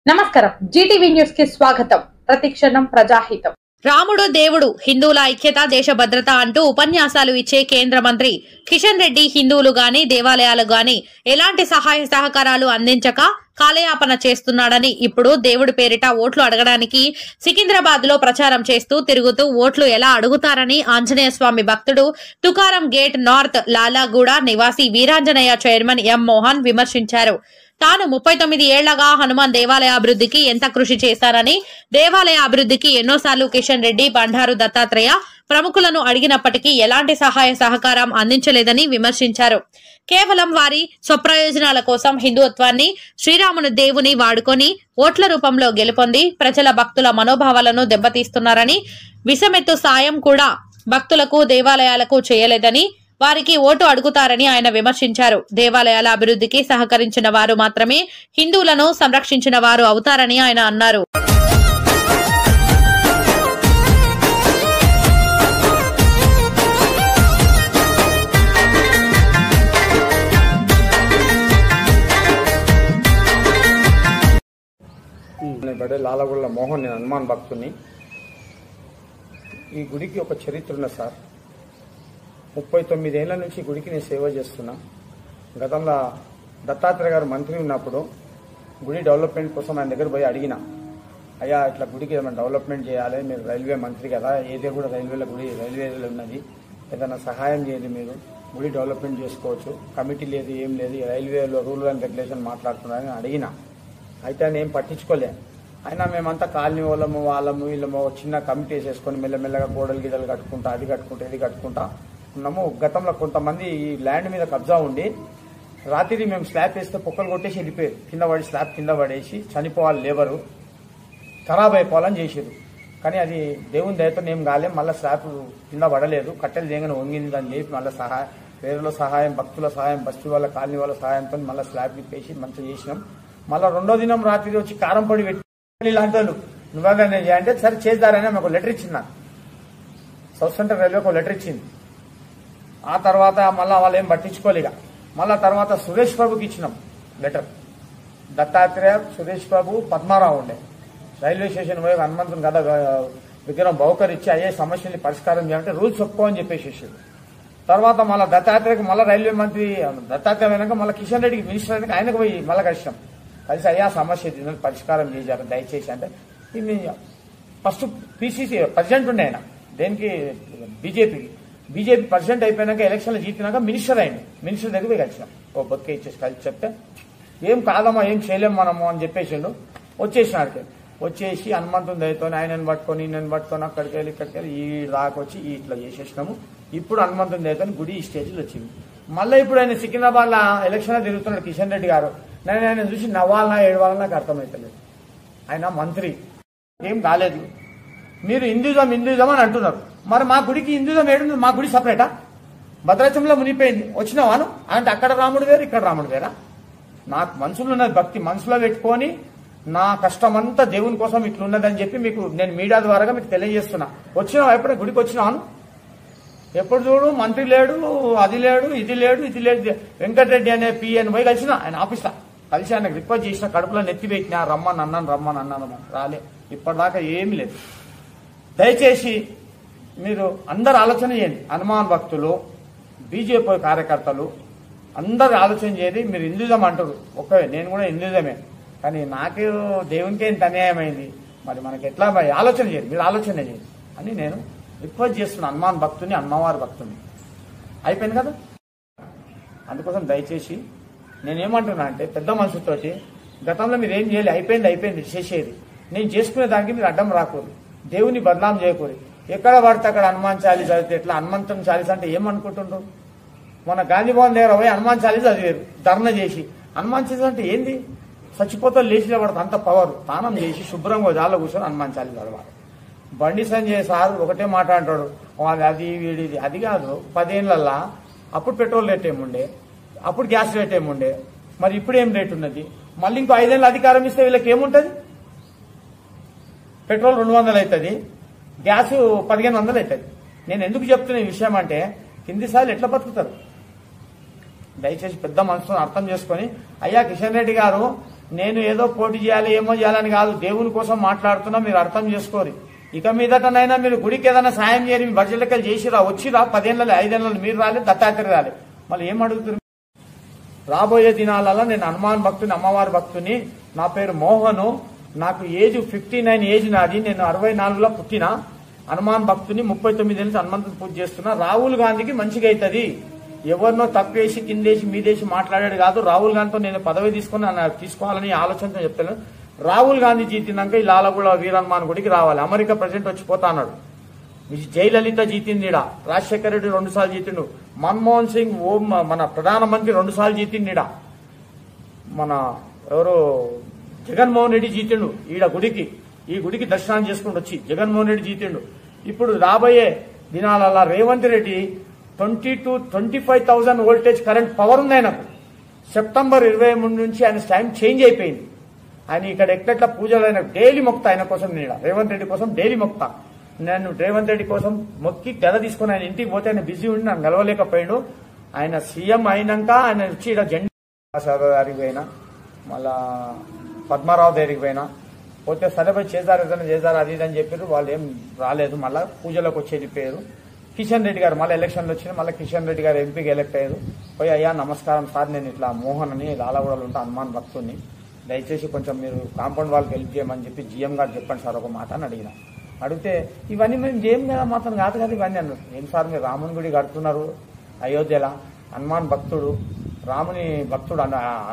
నమస్కారం Zee TV news కి స్వాగతం. ప్రతిక్షణం ప్రజాహితం. రాముడు దేవుడు, హిందువుల ఐక్యత, దేశ భద్రత అంటూ ఉపన్యాసాలు ఇచ్చే కేంద్ర మంత్రి కిషన్ రెడ్డి హిందువులు గాని దేవాలయాలు గాని ఎలాంటి సహాయ సహకారాలు అందించక కాలయాపన చేస్తున్నాడని ఇప్పుడు దేవుడి పేరిట ఓట్లు అడగడానికి సికింద్రాబాద్ లో ప్రచారం చేస్తూ తిరుగుతూ ఓట్లు ఎలా అడుగుతారని ఆంజనేయ స్వామి భక్తుడు తుకారం గేట్ నార్త్ లాలాగూడ నివాసి వీరాంజనేయ చైర్మన్ ఎం మోహన్ విమర్శించారు. తాను 39 ఏళ్లగా హనుమాన్ దేవాలయ అభివృద్ధికి ఎంత కృషి చేశారని, దేవాలయ అభివృద్ధికి ఎన్నోసార్లు కిషన్ రెడ్డి, బండారు దత్తాత్రేయ ప్రముఖులను అడిగినప్పటికీ ఎలాంటి సహాయ సహకారం అందించలేదని విమర్శించారు. కేవలం వారి స్వప్రయోజనాల కోసం హిందుత్వాన్ని, శ్రీరాముని దేవుని వాడుకొని ఓట్ల రూపంలో గెలుపొంది ప్రజల భక్తుల మనోభావాలను దెబ్బతీస్తున్నారని, విషమెత్తు సాయం కూడా భక్తులకు దేవాలయాలకు చేయలేదని, వారికి ఓటు అడుగుతారని ఆయన విమర్శించారు. దేవాలయాల అభివృద్ధికి సహకరించిన వారు మాత్రమే హిందువులను సంరక్షించిన వారు అవుతారని ఆయన అన్నారు. లాలగుళ్ళ మోహన్, నేను హనుమాన్ భక్తుని. ఈ గుడికి ఒక చరిత్ర ఉన్నది సార్. 39 ఏళ్ల నుంచి గుడికి నేను సేవ చేస్తున్నా. గతంలో దత్తాత్రేయ గారు మంత్రి ఉన్నప్పుడు గుడి డెవలప్మెంట్ కోసం ఆయన దగ్గర పోయి అడిగిన, అయ్యా ఇట్లా గుడికి ఏమైనా డెవలప్మెంట్ చేయాలి, మీరు రైల్వే మంత్రి కదా, ఏదే కూడా రైల్వేలో ఉన్నది, ఏదైనా సహాయం చేయండి, మీరు గుడి డెవలప్మెంట్ చేసుకోవచ్చు, కమిటీ లేదు ఏం లేదు, రైల్వేలో రూల్ అండ్ రెగ్యులేషన్ మాట్లాడుతున్నారని అడిగిన. అయితే ఆయన ఏం పట్టించుకోలే. అయినా మేమంతా కాలనీ వాళ్ళము వీళ్ళము చిన్న కమిటీ వేసేసుకొని మెల్లమెల్లగా గోడలు గిడలు కట్టుకుంటా, అది కట్టుకుంటా ఇది కట్టుకుంటా ఉన్నాము. గతంలో కొంతమంది ఈ ల్యాండ్ మీద కబ్జా ఉండి రాత్రి మేము స్లాబ్ వేస్తే పొక్కలు కొట్టేసి వెళ్ళిపోయారు. స్లాబ్ కింద పడేసి చనిపోవాలి, లేబరు ఖరాబ్ అయిపోవాలని చేసారు. కానీ అది దేవుని దయతో ఏం కాలే, మళ్ళీ స్లాబ్ కింద పడలేదు, కట్టెలు చేయగానే వంగింది అని చెప్పి మళ్ళీ వేరేలో సహాయం, భక్తుల సహాయం, బస్తీ వాళ్ళ కాలనీ వాళ్ళ సహాయంతో మళ్ళీ స్లాబ్ విప్పేసి మంచిగా చేసినాం. మళ్ళీ రెండో దినం రాత్రి వచ్చి కారం పొడి పెట్టి ఇలాంటి వాళ్ళు నువ్వగానే చేయాలంటే సరే చేద్దారని మాకు లెటర్ ఇచ్చింది. నాకు సౌత్ సెంట్రల్ రైల్వే ఒక లెటర్ ఇచ్చింది. ఆ తర్వాత మళ్ళీ వాళ్ళు ఏం పట్టించుకోలేక మళ్ళా తర్వాత సురేష్ బాబుకి ఇచ్చినాం లెటర్. దత్తాత్రేయ, సురేష్ బాబు, పద్మారావు ఉండే రైల్వే స్టేషన్ పోయి హనుమంతుని కదా విగ్రహం బహుకరించి అయ్యే సమస్యల్ని పరిష్కారం చేయాలంటే రూల్స్ ఒప్పుకో అని చెప్పేసి తర్వాత మళ్ళీ దత్తాత్రేయకి మళ్ళీ రైల్వే మంత్రి దత్తాత్రేయ అయినాక మళ్ళీ కిషన్ రెడ్డికి మినిస్టర్ అయినాక ఆయనకు పోయి మళ్ళీ కలిసినాం. కలిసి అయ్యా సమస్య దీని పరిష్కారం చేశారు దయచేసి అంటే, దీన్ని ఫస్ట్ పిసిసి ప్రెసిడెంట్ ఉండే ఆయన, దేనికి బీజేపీ ప్రెసిడెంట్ అయిపోయినాక ఎలక్షన్లు జీతినాక మినిస్టర్ అయింది. మినిస్టర్ దగ్గర పోయి కలిసినాం, ఓ బొక్క ఇచ్చేసి కలిసి చెప్తే ఏం కాదమ్మా ఏం చేయలేము మనము అని చెప్పేసిండు. వచ్చేసినాడికి వచ్చేసి హనుమంతుని దయతో ఆయనను పట్టుకొని ఈయనను పట్టుకొని అక్కడికి వెళ్ళి ఇక్కడికి వెళ్ళి ఈ దాకొచ్చి ఇట్లా చేసేసినాము. ఇప్పుడు హనుమంతుని దయతో గుడి ఈ స్టేజ్లో వచ్చింది. మళ్ళీ ఇప్పుడు ఆయన సికింద్రాబాద్ లో ఎలక్షన్ తిరుగుతున్నాడు కిషన్ రెడ్డి గారు. నేను ఆయన చూసి నవ్వాలన్నా ఏడవాలన్నా నాకు అర్థమవుతలేదు. ఆయన మంత్రి, ఏం కాలేదు. మీరు హిందూజం అని అంటున్నారు, మరి మా గుడికి హిందూజం ఏడుంది? మా గుడి సపరేటా? భద్రాచలంలో మునిపోయింది, వచ్చినావాను అంటే అక్కడ రాముడు వేరు ఇక్కడ రాముడు వేరా? నాకు మనసులో ఉన్నది భక్తి మనసులో పెట్టుకొని నా కష్టం అంతా దేవుని కోసం ఇట్లున్నదని చెప్పి మీకు నేను మీడియా ద్వారాగా మీకు తెలియజేస్తున్నా. వచ్చినావా ఎప్పుడే గుడికి వచ్చినావాను? ఎప్పుడు చూడు మంత్రి లేడు, అది లేడు, ఇది లేదు. వెంకటరెడ్డి అనే పిఎన్ పోయి కలిసిన ఆయన ఆఫీస్లో కలిసి ఆయనకు రిక్వెస్ట్ చేసిన, కడుపులో నెత్తి పెట్టినా రమ్మని అన్నాను రాలే. ఇప్పటిదాకా ఏమీ లేదు. దయచేసి మీరు అందరు ఆలోచన చేయండి. హనుమాన్ భక్తులు, బీజేపీ కార్యకర్తలు అందరు ఆలోచన చేయండి. మీరు హిందూజం అంటారు, ఓకే నేను కూడా హిందూజమే, కానీ నాకు దేవునికి ఎంత అన్యాయమైంది, మరి మనకి ఎట్లా ఆలోచన చేయండి, మీరు ఆలోచన చేయండి అని నేను రిక్వెస్ట్ చేస్తున్నాను. హనుమాన్ భక్తుని, అమ్మవారి భక్తుని. అయిపోయింది కదా. అందుకోసం దయచేసి నేనేమంటున్నా అంటే పెద్ద మనసుతోటి గతంలో మీరు ఏం చేయాలి, అయిపోయింది చేసేది. నేను చేసుకునే దానికి మీరు అడ్డం రాకూడదు, దేవుని బదనాం చేయకూడదు. ఎక్కడ పడితే అక్కడ హనుమాన్ చాలీసా చదివితే ఎట్లా? హనుమంతుని చాలీసా అంటే ఏమనుకుంటుండ్రు? మన గాంధీ భవన్ దగ్గర పోయి హనుమాన్ చాలీసా చదివారు ధర్నా చేసి. హనుమాన్ చాలీసా అంటే ఏంది? చచ్చిపోతే లేచిలో పడుతుంది అంత పవర్. స్నానం చేసి శుభ్రంగా జాలో కూర్చొని హనుమాన్ చాలీసా చదవాలి. బండి సంజయ్ సార్ ఒకటే మాట అంటాడు, అది వీడిది. అది కాదు, 10 ఏళ్లల్లా అప్పుడు పెట్రోల్ రేట్ ఏముండే, అప్పుడు గ్యాస్ రేట్ ఏముండే, మరి ఇప్పుడు ఏం రేట్ ఉన్నది? మళ్ళీ ఇంకో 5 ఏళ్ళు అధికారం ఇస్తే వీళ్ళకి ఏముంటుంది? పెట్రోల్ 200 అవుతుంది, గ్యాస్ 1500 అవుతుంది. నేను ఎందుకు చెప్తున్న ఈ విషయం అంటే కింది స్థాయిలో ఎట్లా బతుకుతారు? దయచేసి పెద్ద మనసును అర్థం చేసుకొని, అయ్యా కిషన్ రెడ్డి గారు నేను ఏదో పోటీ చేయాలి ఏమో చేయాలని కాదు, దేవుని కోసం మాట్లాడుతున్నా, మీరు అర్థం చేసుకోరు. ఇక మీదటనైనా మీరు గుడికి ఏదైనా సాయం చేయని మీ బడ్జెట్ లెక్కలు చేసిరా, వచ్చిరా 10 ఏళ్ళలో 5 ఏళ్ళలో మీరు రాలేదు, దత్తాత్రేయ రాలేదు, మళ్ళీ ఏం అడుగుతున్నారు? రాబోయే దినాలలో నేను హనుమాన్ భక్తుని, అమ్మవారి భక్తుని. నా పేరు మోహను, నాకు ఏజ్ 59 ఏజ్ నాది. నేను 64లో పుట్టిన హనుమాన్ భక్తుని. 39 ఏళ్ళ హనుమంతుని పూజ చేస్తున్నా. రాహుల్ గాంధీకి మంచిగా అవుతుంది, ఎవరినో తప్పేసి కిందేసి మీదేసి మాట్లాడాడు కాదు. రాహుల్ గాంధీతో నేను పదవి తీసుకోవాలని ఆలోచనతో చెప్తాను. రాహుల్ గాంధీ జీతినాక ఈ లాలగూడ వీరహనుమాన్ గుడికి రావాలి. అమెరికా ప్రెసిడెంట్ వచ్చి పోతా అన్నాడు. జయలలిత జీతింది, రాజశేఖర రెడ్డి 2 సార్లు జీతిండు, మన్మోహన్ సింగ్ మన ప్రధానమంత్రి 2 సార్లు జీతిండు, మన ఎవరు జగన్మోహన్ రెడ్డి జీతిండు ఈడ గుడికి. ఈ గుడికి దర్శనం చేసుకుంటూ వచ్చి జగన్మోహన్ రెడ్డి జీతిండు. ఇప్పుడు రాబోయే దినాలలో Revanth Reddy 25,000 voltage current power ఉంది ఆయనకు. సెప్టెంబర్ 23 నుంచి ఆయన టైం చేంజ్ అయిపోయింది. ఆయన ఇక్కడ ఎట్లెట్లా పూజలు ఆయన డైలీ మొక్తా, ఆయన కోసం నేను రేవంత్ రెడ్డి కోసం డైలీ మొక్తా. నేను రేవంత్ రెడ్డి కోసం మొక్కి గద తీసుకుని ఆయన ఇంటికి పోతే ఆయన బిజీ ఉండి నన్ను గెలవలేకపోయాడు. ఆయన సీఎం అయినాక ఆయన వచ్చి ఇక్కడ జెండా దగ్గరికి పోయినా, మళ్ళా పద్మారావు దగ్గరికి పోయినా, పోతే సరే పోయి చేశారు అది ఇది అని చెప్పారు. వాళ్ళు ఏం రాలేదు. మళ్ళీ పూజలకు వచ్చి వెళ్ళిపోయారు. కిషన్ రెడ్డి గారు మళ్ళీ ఎలక్షన్లు వచ్చినాయి. మళ్ళీ కిషన్ రెడ్డి గారు ఎంపీకి ఎలక్ట్ అయ్యారు. పోయి అయ్యా నమస్కారం సార్, నేను ఇట్లా మోహన్ అని లాలగూడలో ఉంటా, హనుమాన్ భక్తుని, దయచేసి కొంచెం మీరు కాంపౌండ్ వాళ్ళకి హెల్ప్ చేయమని చెప్పి జీఎం గారు చెప్పండి సార్ ఒక మాట అని అడిగిన. అడిగితే ఇవన్నీ మేము చేయం కదా, మాత్రం కాదు కదా ఇవన్నీ అన్నారు. ఏం సార్ మీరు రాముని గుడి కడుతున్నారు అయోధ్యలా, హనుమాన్ భక్తుడు, రాముని భక్తుడు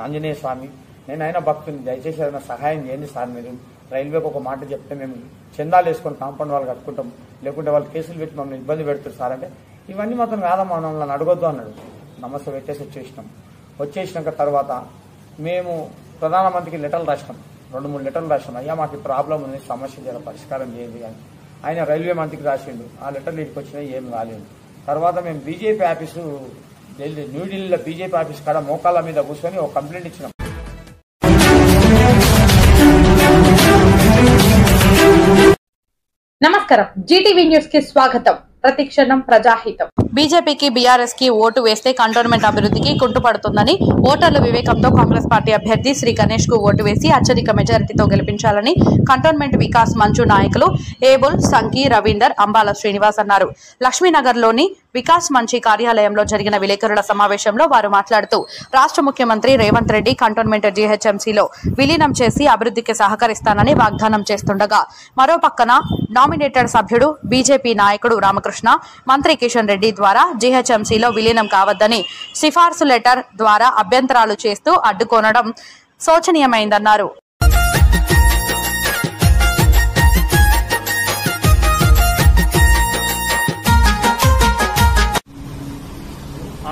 ఆంజనేయ స్వామి, నేను అయినా భక్తుని, దయచేసి ఏదైనా సహాయం చేయండి సార్. మీరు రైల్వేకి ఒక మాట చెప్తే మేము చందాలు వేసుకొని కాంపౌండ్ వాళ్ళు కట్టుకుంటాం, లేకుంటే వాళ్ళు కేసులు పెట్టి మమ్మల్ని ఇబ్బంది పెడుతుంది సార్ అంటే, ఇవన్నీ మాత్రం కాదమ్మా మమ్మల్ని అడగొద్దు అన్నాడు. నమస్తే పెట్టేసి వచ్చేసినాక తర్వాత మేము ప్రధానమంత్రికి లెటర్లు రాసినాం, 2-3 లెటర్లు రాసినాం. అయ్యా మాకు ప్రాబ్లం ఉంది, సమస్య జర పరిష్కారం చేయండి అని. ఆయన రైల్వే మంత్రికి రాసిండు. ఆ లెటర్లు ఇంటికి వచ్చినాయి, ఏం రాలేదు. తర్వాత మేము బీజేపీ ఆఫీసు న్యూఢిల్లీలో బీజేపీ ఆఫీస్ కాడ మోకాళ్ళ మీద కూర్చొని ఒక కంప్లైంట్ ఇచ్చినాం. నమస్కారం, జీటీవీ న్యూస్ కి స్వాగతం. ప్రతిక్షణం ప్రజాహితం. బీజేపీకి బీఆర్ఎస్ కి ఓటు వేస్తే కంటోన్మెంట్ అభివృద్ధికి కుంటుపడుతుందని ఓటర్ల వివేకంతో కాంగ్రెస్ పార్టీ అభ్యర్థి శ్రీ గణేష్ కు ఓటు వేసి అత్యధిక మెజారిటీతో గెలిపించాలని కంటోన్మెంట్ వికాస్ మంచు నాయకులు ఏబుల్, సంకి, రవీందర్, అంబాల శ్రీనివాస్ అన్నారు. లక్ష్మీనగర్ లోని వికాస్ మంచి కార్యాలయంలో జరిగిన విలేకరుల సమావేశంలో వారు మాట్లాడుతూ రాష్ట్ర ముఖ్యమంత్రి రేవంత్ రెడ్డి కంటోన్మెంట్ జీహెచ్ఎంసీలో విలీనం చేసి అభివృద్ధికి సహకరిస్తానని వాగ్దానం చేస్తుండగా, మరోపక్కన నామినేటెడ్ సభ్యుడు బీజేపీ నాయకుడు రామకృష్ణ మంత్రి కిషన్ రెడ్డి ద్వారా జీహెచ్ఎంసీలో విలీనం కావద్దని సిఫార్సు లెటర్ ద్వారా అభ్యంతరాలు చేస్తూ అడ్డుకోనడం శోచనీయమైందన్నారు.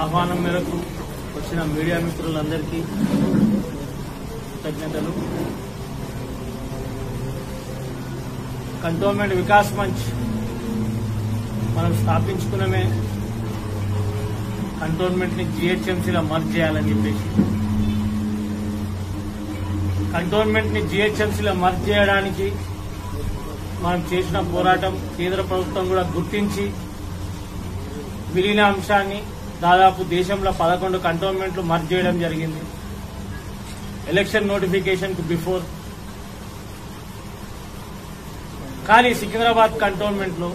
ఆహ్వానం మేరకు వచ్చిన మీడియా మిత్రులందరికీ కృతజ్ఞతలు. కంటోన్మెంట్ వికాస్ మంచ్ మనం స్థాపించుకున్నమే కంటోన్మెంట్ ని జీహెచ్ఎంసీలో మర్జ్ చేయాలని చెప్పేసి. కంటోన్మెంట్ ని జీహెచ్ఎంసీలో మర్జ్ చేయడానికి మనం చేసిన పోరాటం కేంద్ర ప్రభుత్వం కూడా గుర్తించి విలీన అంశాన్ని దాదాపు దేశంలో 11 కంటోన్మెంట్లు మర్జ్ చేయడం జరిగింది ఎలక్షన్ నోటిఫికేషన్ కు బిఫోర్. కానీ సికింద్రాబాద్ కంటోన్మెంట్ లో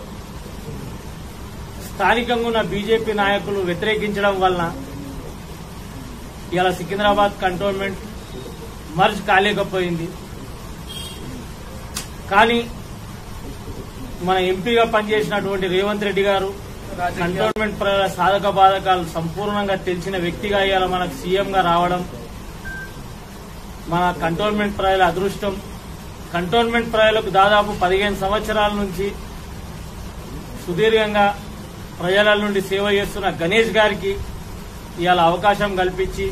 స్థానికంగా ఉన్న బీజేపీ నాయకులు వ్యతిరేకించడం వలన ఇలా సికింద్రాబాద్ కంటోన్మెంట్ మర్జ్ కాలేకపోయింది. కానీ మన ఎంపీగా పనిచేసినటువంటి రేవంత్ రెడ్డి గారు కంటోన్మెంట్ ప్రజల సాధక బాధకాలు సంపూర్ణంగా తెలిసిన వ్యక్తిగా ఇవాళ మనకు సీఎంగా రావడం మన కంటోన్మెంట్ ప్రజల అదృష్టం. కంటోన్మెంట్ ప్రజలకు దాదాపు 15 సంవత్సరాల నుంచి సుదీర్ఘంగా ప్రజల నుండి సేవ చేస్తున్న గణేష్ గారికి ఇవాళ అవకాశం కల్పించి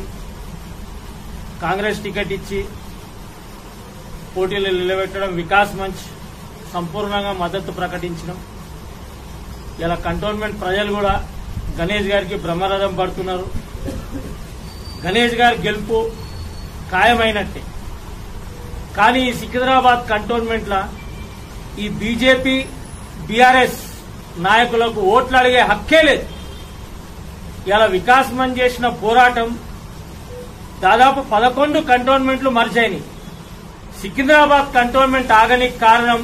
కాంగ్రెస్ టికెట్ ఇచ్చి పోటీలు నిలబెట్టడం, వికాస్ మంచ్ సంపూర్ణంగా మద్దతు ప్రకటించడం. ఇలా కంటోన్మెంట్ ప్రజలు కూడా గణేష్ గారికి బ్రహ్మరథం పడుతున్నారు. గణేష్ గారి గెలుపు ఖాయమైనట్టే. కానీ ఈ సికింద్రాబాద్ కంటోన్మెంట్ లా ఈ బీజేపీ బీఆర్ఎస్ నాయకులకు ఓట్లు అడిగే హక్కే లేదు. ఇలా వికాస్ మంచ్ చేసిన పోరాటం దాదాపు 11 కంటోన్మెంట్లు మర్జ్ అయినాయి. సికింద్రాబాద్ కంటోన్మెంట్ ఆగనికి కారణం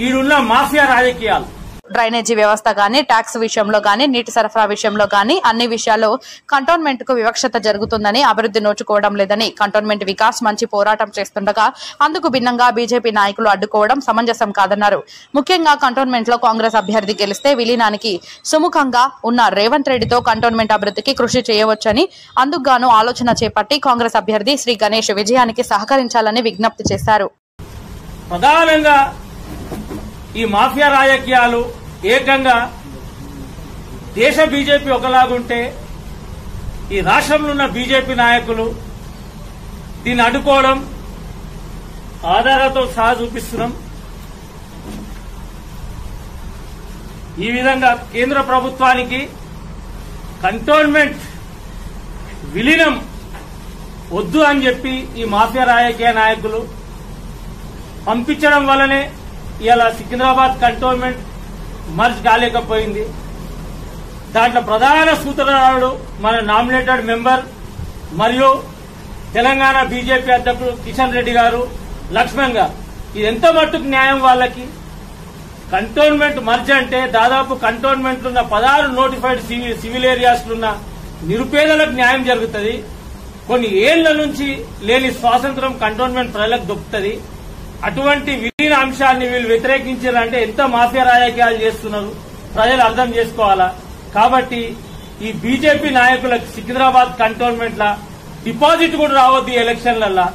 ఈడున్న మాఫియా రాజకీయాలు. డ్రైనేజీ వ్యవస్థ గానీ, ట్యాక్స్ విషయంలో గానీ, నీటి సరఫరా విషయంలో గానీ అన్ని విషయాల్లో కంటోన్మెంట్ కు వివక్షత జరుగుతుందని, అభివృద్ధి నోచుకోవడం లేదని కంటోన్మెంట్ వికాస్ మంచి పోరాటం చేస్తుండగా అందుకు భిన్నంగా బీజేపీ నాయకులు అడ్డుకోవడం సమంజసం కాదన్నారు. ముఖ్యంగా కంటోన్మెంట్ లో కాంగ్రెస్ అభ్యర్థి గెలిస్తే విలీనానికి సుముఖంగా ఉన్న రేవంత్ రెడ్డితో కంటోన్మెంట్ అభివృద్ధికి కృషి చేయవచ్చని, అందుకుగాను ఆలోచన చేపట్టి కాంగ్రెస్ అభ్యర్థి శ్రీ గణేష్ విజయానికి సహకరించాలని విజ్ఞప్తి చేశారు. ప్రధానంగా ఈ మాఫియా రాజకీయాలు ఏకంగా దేశ బీజేపీ ఒకలాగుంటే ఈ రాష్ట్రంలో ఉన్న బీజేపీ నాయకులు దీన్ని అడ్డుకోవడం ఆధారాలతో సహా చూపిస్తున్నాం. ఈ విధంగా కేంద్ర ప్రభుత్వానికి కంటోన్మెంట్ విలీనం వద్దు అని చెప్పి ఈ మాఫియా రాజకీయ నాయకులు పంపించడం వల్లనే ఇవాళ సికింద్రాబాద్ కంటోన్మెంట్ మర్జ్ కాలేకపోయింది. దాంట్లో ప్రధాన సూత్రధారుడు మన నామినేటెడ్ మెంబర్ మరియు తెలంగాణ బీజేపీ అధ్యక్షుడు కిషన్ రెడ్డి గారు, లక్ష్మణ్ గారు. ఇది ఎంత మట్టుకు న్యాయం వాళ్ళకి? కంటోన్మెంట్ మర్జ్ అంటే దాదాపు కంటోన్మెంట్ ఉన్న 16 నోటిఫైడ్ సివిల్ ఏరియాస్ ఉన్న నిరుపేదలకు న్యాయం జరుగుతుంది. కొన్ని ఏళ్ల నుంచి లేని స్వాతంత్రం కంటోన్మెంట్ ప్రజలకు దొరుకుతుంది. అటువంటి విలీన అంశాన్ని వీళ్ళు వ్యతిరేకించారంటే ఎంత మాఫియా రాజకీయాలు చేస్తున్నారు ప్రజలు అర్థం చేసుకోవాలా. కాబట్టి ఈ బీజేపీ నాయకులకు సికింద్రాబాద్ కంటోన్మెంట్ లా డిపాజిట్ కూడా రావద్దు ఈ ఎలక్షన్లల్లా.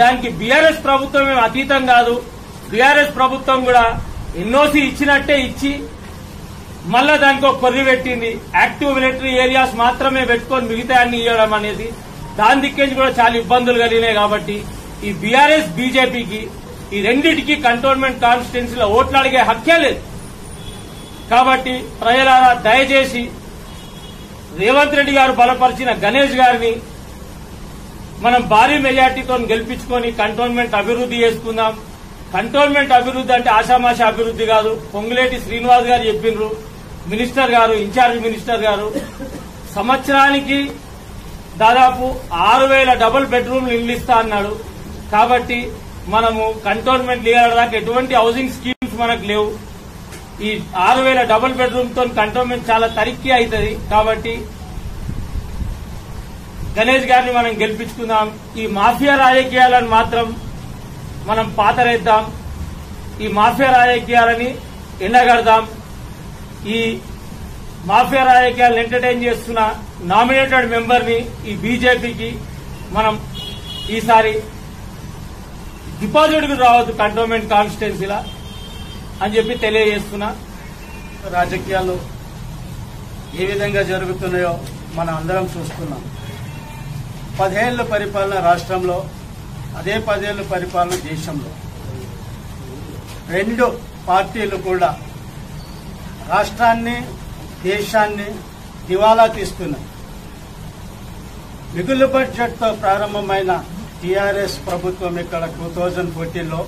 దానికి బీఆర్ఎస్ ప్రభుత్వం ఏం అతీతం కాదు. బీఆర్ఎస్ ప్రభుత్వం కూడా ఎన్ఓసీ ఇచ్చినట్టే ఇచ్చి మళ్ళా దానికి ఒక కొర్రి పెట్టింది. యాక్టివ్ మిలిటరీ ఏరియాస్ మాత్రమే పెట్టుకొని మిగతా అన్ని ఇవ్వడం అనేది దాని దిక్కేంచి కూడా చాలా ఇబ్బందులు కలిగినాయి. కాబట్టి ఈ బీఆర్ఎస్ బీజేపీకి ఈ రెండింటికి కంటోన్మెంట్ కాన్స్టిట్యున్సీలో ఓట్లు అడిగే హక్కే లేదు. కాబట్టి ప్రజలారా దయచేసి రేవంత్ రెడ్డి గారు బలపరిచిన గణేష్ గారిని మనం భారీ మెజార్టీతో గెలిపించుకొని కంటోన్మెంట్ అభివృద్ధి చేసుకుందాం. కంటోన్మెంట్ అభివృద్ధి అంటే ఆషామాషా అభివృద్ధి కాదు. పొంగులేటి శ్రీనివాస్ గారు చెప్పినారు, మినిస్టర్ గారు, ఇన్ఛార్జ్ మినిస్టర్ గారు సంవత్సరానికి దాదాపు 6,000 డబుల్ బెడ్రూమ్లు ఇల్లు ఇస్తా అన్నాడు. కాబట్టి మనము కంటోన్మెంట్ లీగల్ దాకా ఎటువంటి హౌసింగ్ స్కీమ్స్ మనకు లేవు. ఈ 6,000 డబుల్ బెడ్రూమ్ తో కంటోన్మెంట్ చాలా తరిక్కి అవుతుంది. కాబట్టి గణేష్ గారిని మనం గెలిపించుకుందాం. ఈ మాఫియా రాజకీయాలను మాత్రం మనం పాతరేద్దాం. ఈ మాఫియా రాజకీయాలని ఎండగడదాం. ఈ మాఫియా రాజకీయాలను ఎంటర్టైన్ చేస్తున్న నామినేటెడ్ మెంబర్ ని ఈ బీజేపీకి మనం ఈసారి డిపాజిట్ రావద్దు కంటోన్మెంట్ కాన్స్టిట్యున్సీలా అని చెప్పి తెలియజేస్తున్నా. రాజకీయాలు ఏ విధంగా జరుగుతున్నాయో మనం అందరం చూస్తున్నాం. 10 ఏళ్ల పరిపాలన రాష్ట్రంలో, అదే 10 ఏళ్ల పరిపాలన దేశంలో. 2 పార్టీలు కూడా రాష్ట్రాన్ని, దేశాన్ని దివాలా తీస్తున్నాయి. మిగులు బడ్జెట్తో ప్రారంభమైన టీఆర్ఎస్ ప్రభుత్వం ఇక్కడ 2014లో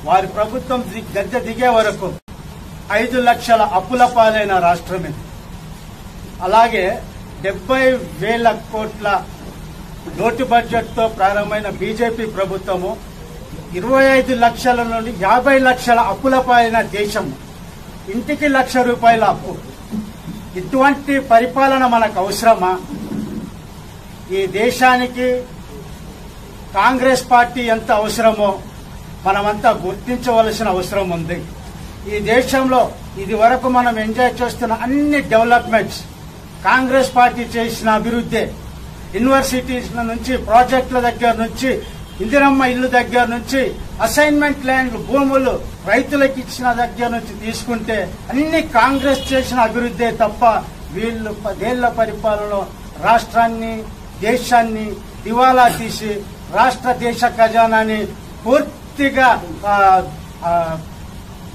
వారి ప్రభుత్వం గద్దె దిగే వరకు 5 లక్షల అప్పుల పాలైన రాష్ట్రం ఇది. అలాగే 70,000 కోట్ల లోటు బడ్జెట్తో ప్రారంభమైన బీజేపీ ప్రభుత్వము 25 లక్షల నుండి 50 లక్షల అప్పుల పాలైన దేశం. ఇంటికి ₹1,00,000 అప్పు. ఇటువంటి పరిపాలన మనకు అవసరమా? ఈ దేశానికి కాంగ్రెస్ పార్టీ ఎంత అవసరమో మనమంతా గుర్తించవలసిన అవసరం ఉంది. ఈ దేశంలో ఇది వరకు మనం ఎంజాయ్ చేస్తున్న అన్ని డెవలప్మెంట్స్ కాంగ్రెస్ పార్టీ చేసిన అభివృద్ధి. యూనివర్సిటీస్ నుంచి, ప్రాజెక్టుల దగ్గర నుంచి, ఇందిరమ్మ ఇల్లు దగ్గర నుంచి, అసైన్మెంట్ ల్యాండ్ భూములు రైతులకు ఇచ్చిన దగ్గర నుంచి తీసుకుంటే అన్ని కాంగ్రెస్ చేసిన అభివృద్ధే తప్ప వీళ్ళు 10 ఏళ్ల పరిపాలనలో రాష్ట్రాన్ని, దేశాన్ని దివాలా తీసి రాష్ట్ర దేశ ఖజానాని పూర్తిగా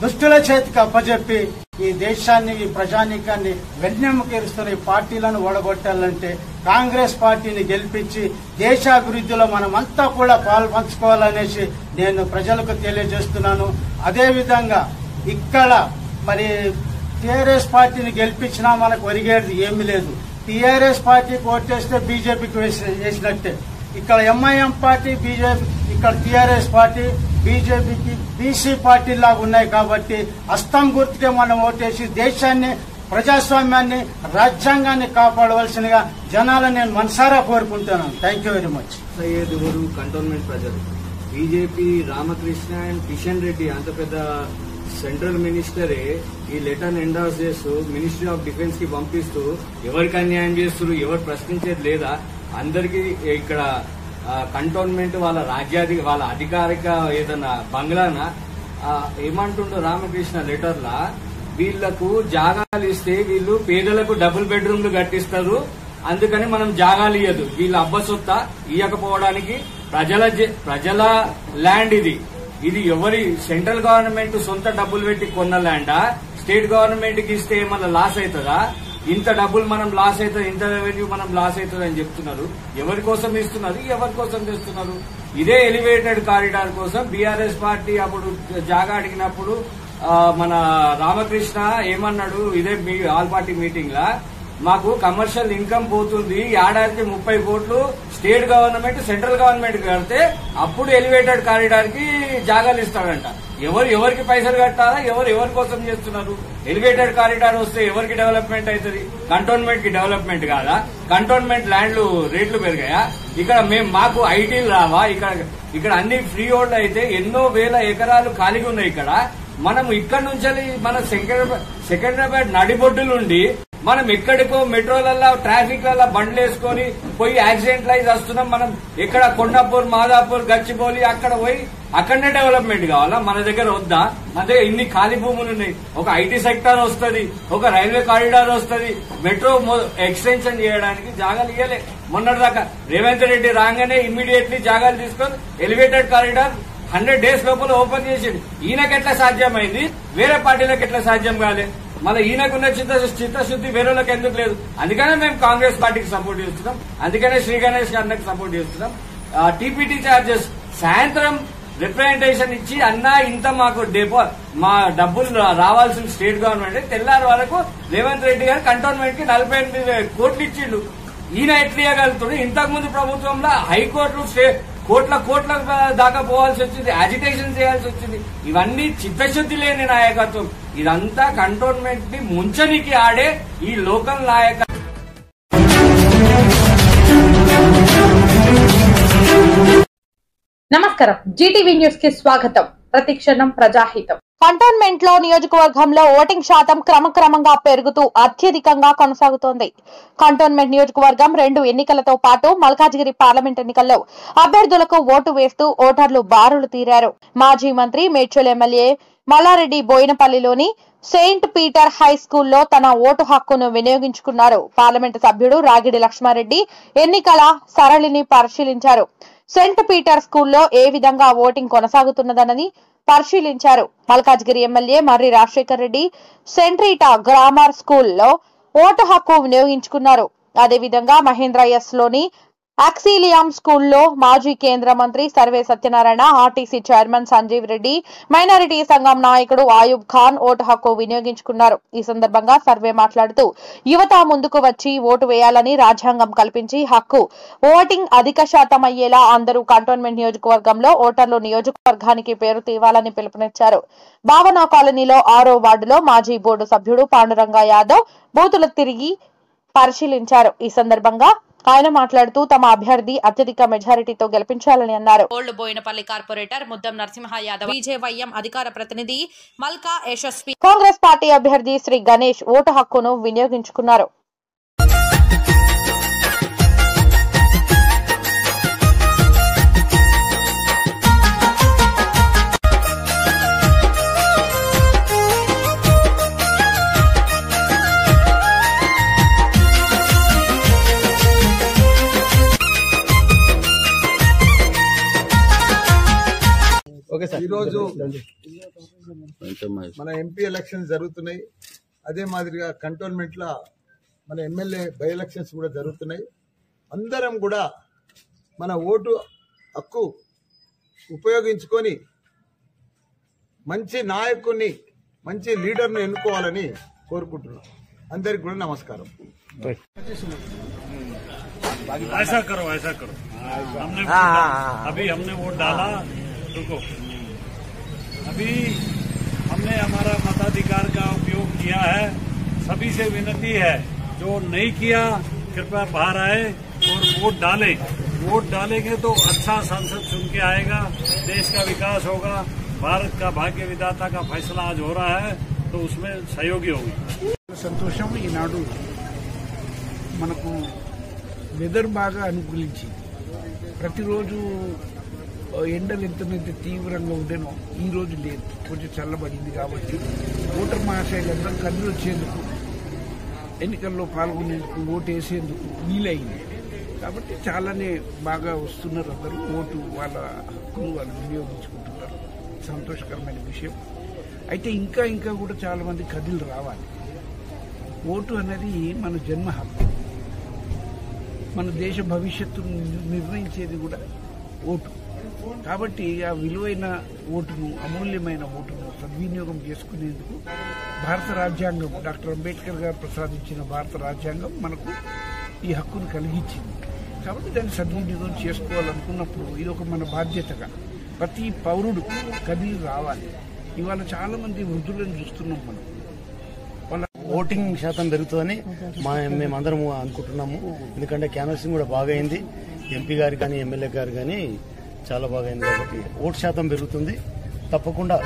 దుష్టుల చేతికి అప్పచెప్పి ఈ దేశాన్ని, ఈ ప్రజానీకాన్ని వెన్నెముకేరుస్తున్న ఈ పార్టీలను ఓడగొట్టాలంటే కాంగ్రెస్ పార్టీని గెలిపించి దేశాభివృద్ధిలో మనమంతా కూడా పాల్పంచుకోవాలనేసి నేను ప్రజలకు తెలియజేస్తున్నాను. అదేవిధంగా ఇక్కడ మరి టీఆర్ఎస్ పార్టీని గెలిపించినా మనకు ఒరిగేది ఏమీ లేదు. టీఆర్ఎస్ పార్టీకి ఓటేస్తే బీజేపీకి వేసినట్టే. ఇక్కడ ఎంఐఎం పార్టీ, బీజేపీ, ఇక్కడ టీఆర్ఎస్ పార్టీ, బీజేపీకి బీసీ పార్టీలాగా ఉన్నాయి కాబట్టి హస్తం గుర్తుకే మనం ఓటేసి దేశాన్ని, ప్రజాస్వామ్యాన్ని, రాజ్యాంగాన్ని కాపాడవలసిందిగా జనాలను నేను మనసారా కోరుకుంటున్నాను. Thank you very much. సయ్యేదుగురు కంటోన్మెంట్ ప్రజలు, బీజేపీ రామకృష్ణ అండ్ కిషన్ రెడ్డి అంత పెద్ద సెంట్రల్ మినిస్టరే ఈ లెటర్ ఎండార్స్ చేస్తూ మినిస్ట్రీ ఆఫ్ డిఫెన్స్ కి పంపిస్తూ ఎవరికి అన్యాయం చేస్తున్నారు, ఎవరు ప్రశ్నించేది లేదా? అందరికీ ఇక్కడ కంటోన్మెంట్ వాళ్ళ అధికారిక ఏదన్నా బంగ్లానా ఏమంటుండో రామకృష్ణ లెటర్లా, వీళ్లకు జాగాలు ఇస్తే వీళ్ళు పేదలకు డబుల్ బెడ్రూమ్లు కట్టిస్తారు, అందుకని మనం జాగాలు ఇయ్యదు. వీళ్ళ అబ్బసొత్త ఇయ్యకపోవడానికి ప్రజల ల్యాండ్ ఇది ఎవరి సెంట్రల్ గవర్నమెంట్ సొంత డబ్బులు పెట్టి కొన్న ల్యాండా? స్టేట్ గవర్నమెంట్ కి ఇస్తే ఏమన్నా లాస్ అవుతుందా? ఇంత డబ్బులు మనం లాస్ అవుతుంది, ఇంత రెవెన్యూ మనం లాస్ అవుతుంది అని చెప్తున్నారు. ఎవరి కోసం ఇస్తున్నారు, ఎవరి కోసం చేస్తున్నారు? ఇదే ఎలివేటెడ్ కారిడార్ కోసం బీఆర్ఎస్ పార్టీ అప్పుడు జాగా అడిగినప్పుడు మన రామకృష్ణ ఏమన్నాడు, ఇదే ఆల్ పార్టీ మీటింగ్ లా, మాకు కమర్షియల్ ఇన్కమ్ పోతుంది, ఏడాదికి 30 కోట్లు స్టేట్ గవర్నమెంట్ సెంట్రల్ గవర్నమెంట్ కడితే అప్పుడు ఎలివేటెడ్ కారిడార్ కి జాగాలు ఇస్తాడంట. ఎవరికి పైసలు కట్టాలా? ఎవరి కోసం చేస్తున్నారు? ఎలివేటెడ్ కారిడార్ వస్తే ఎవరికి డెవలప్మెంట్ అవుతుంది? కంటోన్మెంట్ కి డెవలప్మెంట్ కాదా? కంటోన్మెంట్ ల్యాండ్లు రేట్లు పెరిగాయా? ఇక్కడ మాకు ఐటీలు రావా? ఇక్కడ అన్ని ఫ్రీ హోల్డ్ అయితే ఎన్నో వేల ఎకరాలు ఖాళీగా ఉన్నాయి. మనం ఇక్కడ నుంచి మన సెకండ్రాబాద్ నడిబొడ్డులుండి మనం ఎక్కడికో మెట్రోలల్లో ట్రాఫిక్ లలో బండ్లు వేసుకొని పోయి యాక్సిడెంట్ లైజ్ వస్తున్నాం. మనం ఇక్కడ కొండాపూర్, మాదాపూర్, గచ్చిబౌలి అక్కడ పోయి అక్కడనే డెవలప్మెంట్ కావాలా? మన దగ్గర వద్దా? మన దగ్గర ఇన్ని ఖాళీ భూములు ఉన్నాయి. ఒక ఐటీ సెక్టర్ వస్తుంది, ఒక రైల్వే కారిడార్ వస్తుంది, మెట్రో ఎక్స్టెన్షన్ చేయడానికి జాగాలు ఇవ్వలే. మొన్నటిదాకా రేవంత్ రెడ్డి రాగానే ఇమ్మీడియట్లీ జాగాలు తీసుకొని ఎలివేటెడ్ కారిడార్ 100 days లోపల ఓపెన్ చేసింది. ఈయనకెట్లా సాధ్యమైంది, వేరే పార్టీలకు ఎట్లా సాధ్యం కాలే? మళ్ళీ ఈయనకున్న చిత్తశుద్ధి వేరేలకు ఎందుకు లేదు? అందుకనే మేము కాంగ్రెస్ పార్టీకి సపోర్ట్ చేస్తున్నాం, అందుకనే శ్రీ గణేష్ గారికి సపోర్ట్ చేస్తున్నాం. టీపీటీ చార్జెస్ సాయంత్రం రిప్రజెంటేషన్ ఇచ్చి అన్నా ఇంత మాకు మా డబ్బులు రావాల్సిన స్టేట్ గవర్నమెంట్ తెల్లారి వరకు రేవంత్ రెడ్డి గారు కంటోన్మెంట్ కి 48 కోట్లు ఇచ్చిండు. ఈయన ఎట్లా ఇవ్వగలుగుతుంది? ఇంతకుముందు ప్రభుత్వంలో హైకోర్టులు కోట్ల దాకా పోవాల్సి వచ్చింది, అజిటేషన్ చేయాల్సి వచ్చింది. ఇవన్నీ చిత్తశుద్ధి లేని నాయకత్వం. ఇదంతా కంటోన్మెంట్ ని ముంచనికి ఆడే ఈ లోకల్ నాయకత్వం. నమస్కారం, జీటీవీ న్యూస్ కి స్వాగతం. ప్రతిక్షణం ప్రజాహితం. కంటోన్మెంట్ లో నియోజకవర్గంలో ఓటింగ్ శాతం క్రమక్రమంగా పెరుగుతూ అత్యధికంగా కొనసాగుతోంది. కంటోన్మెంట్ నియోజకవర్గం 2 ఎన్నికలతో పాటు మల్కాజిగిరి పార్లమెంట్ ఎన్నికల్లో అభ్యర్థులకు ఓటు వేస్తూ ఓటర్లు బారులు తీరారు. మాజీ మంత్రి మేడ్చల్ ఎమ్మెల్యే మల్లారెడ్డి బోయినపల్లిలోని సెయింట్ పీటర్ హై స్కూల్లో తన ఓటు హక్కును వినియోగించుకున్నారు. పార్లమెంటు సభ్యుడు రాగిడి లక్ష్మారెడ్డి ఎన్నికల సరళిని పరిశీలించారు. సెయింట్ పీటర్ స్కూల్లో ఏ విధంగా ఓటింగ్ కొనసాగుతున్నదన్నది పరిశీలించారు. మల్కాజ్గిరి ఎమ్మెల్యే మర్రి రాజశేఖర్ రెడ్డి సెంట్రీటా గ్రామర్ స్కూల్లో ఓటు హక్కు వినియోగించుకున్నారు. అదేవిధంగా మహేంద్రయస్ లోని ఆక్సిలియం స్కూల్లో మాజీ కేంద్ర మంత్రి Sarve Satyanarayana, RTC chairman Sanjeev Reddy, minority సంఘం నాయకుడు ఆయూబ్ ఖాన్ ఓటు హక్కు వినియోగించుకున్నారు. ఈ సందర్భంగా సర్వే మాట్లాడుతూ యువత ముందుకు వచ్చి ఓటు వేయాలని రాజ్యాంగం కల్పించి హక్కు ఓటింగ్ అధిక శాతం అయ్యేలా అందరూ కంటోన్మెంట్ నియోజకవర్గంలో ఓటర్లు నియోజకవర్గానికి పేరు తీవాలని పిలుపునిచ్చారు. భావన కాలనీలో 6వ వార్డులో మాజీ బోర్డు సభ్యుడు పాండురంగ యాదవ్ బూతులు తిరిగి పరిశీలించారు. ఈ సందర్భంగా ఆయన మాట్లాడుతూ తమ అభ్యర్థి అత్యధిక మెజారిటీతో గెలిపించాలని అన్నారు. Old Bowenpally corporator Muddam Narasimha Yadav, BJYM అధికార ప్రతినిధి మల్కా యశస్వి, కాంగ్రెస్ పార్టీ అభ్యర్థి శ్రీ గణేష్ ఓటు హక్కును వినియోగించుకున్నారు. ఈరోజు మన ఎంపీ ఎలక్షన్స్ జరుగుతున్నాయి. అదే మాదిరిగా కంటోన్మెంట్ లో మన ఎమ్మెల్యే బై ఎలక్షన్స్ కూడా జరుగుతున్నాయి. అందరం కూడా మన ఓటు హక్కు ఉపయోగించుకొని మంచి నాయకుని, మంచి లీడర్ను ఎన్నుకోవాలని కోరుకుంటున్నాం. అందరికి కూడా నమస్కారం. ऐसा करो हमने अभी हमने वोट डाला। रुको, अभी हमने हमारा मताधिकार का उपयोग किया है। सभी से विनती है जो नहीं किया कृपया बाहर आए और वोट डालें। वोट डालेंगे तो अच्छा सांसद चुन के आएगा, देश का विकास होगा, भारत का भाग्य विधाता का फैसला आज हो रहा है तो उसमें सहयोगी होगी। సంతోషం ఈనాడు మనకు వెదర్ బాగా అనుకూలించింది। ప్రతిరోజు ఎండలు ఎంత తీవ్రంగా ఉండేనో ఈ రోజు లేదు, కొంచెం చల్లబడింది కాబట్టి ఓటర్ మహాశయులందరూ కదిలి వచ్చేందుకు, ఎన్నికల్లో పాల్గొనేందుకు, ఓటు వేసేందుకు వీలైంది కాబట్టి చాలానే బాగా వస్తున్నారు అందరూ, ఓటు వాళ్ళ హక్కులు వాళ్ళు వినియోగించుకుంటున్నారు, సంతోషకరమైన విషయం। అయితే ఇంకా కూడా చాలా మంది కదిలి రావాలి। ఓటు అనేది మన జన్మ హక్కు, మన దేశ భవిష్యత్తును నిర్ణయించేది కూడా ఓటు కాబట్టి ఆ విలువైన ఓటును, అమూల్యమైన ఓటును సద్వినియోగం చేసుకునేందుకు భారత రాజ్యాంగం, డాక్టర్ అంబేద్కర్ గారు ప్రసాదించిన భారత రాజ్యాంగం మనకు ఈ హక్కును కలిగించింది కాబట్టి దాన్ని సద్వినియోగం చేసుకోవాలనుకున్నప్పుడు ఇది ఒక మన బాధ్యతగా ప్రతి పౌరుడు కదిలి రావాలి। ఇవాళ చాలా మంది వృద్ధులను చూస్తున్నాం మనం, ఓటింగ్ శాతం పెరుగుతుందని మేమందరం అనుకుంటున్నాము। ఎందుకంటే క్యాన్వాసింగ్ కూడా బాగా అయింది, ఎంపీ గారు కానీ ఎమ్మెల్యే గారు కానీ చాలా బాగా అయింది కాబట్టి ఓటు శాతం పెరుగుతుంది। తప్పకుండా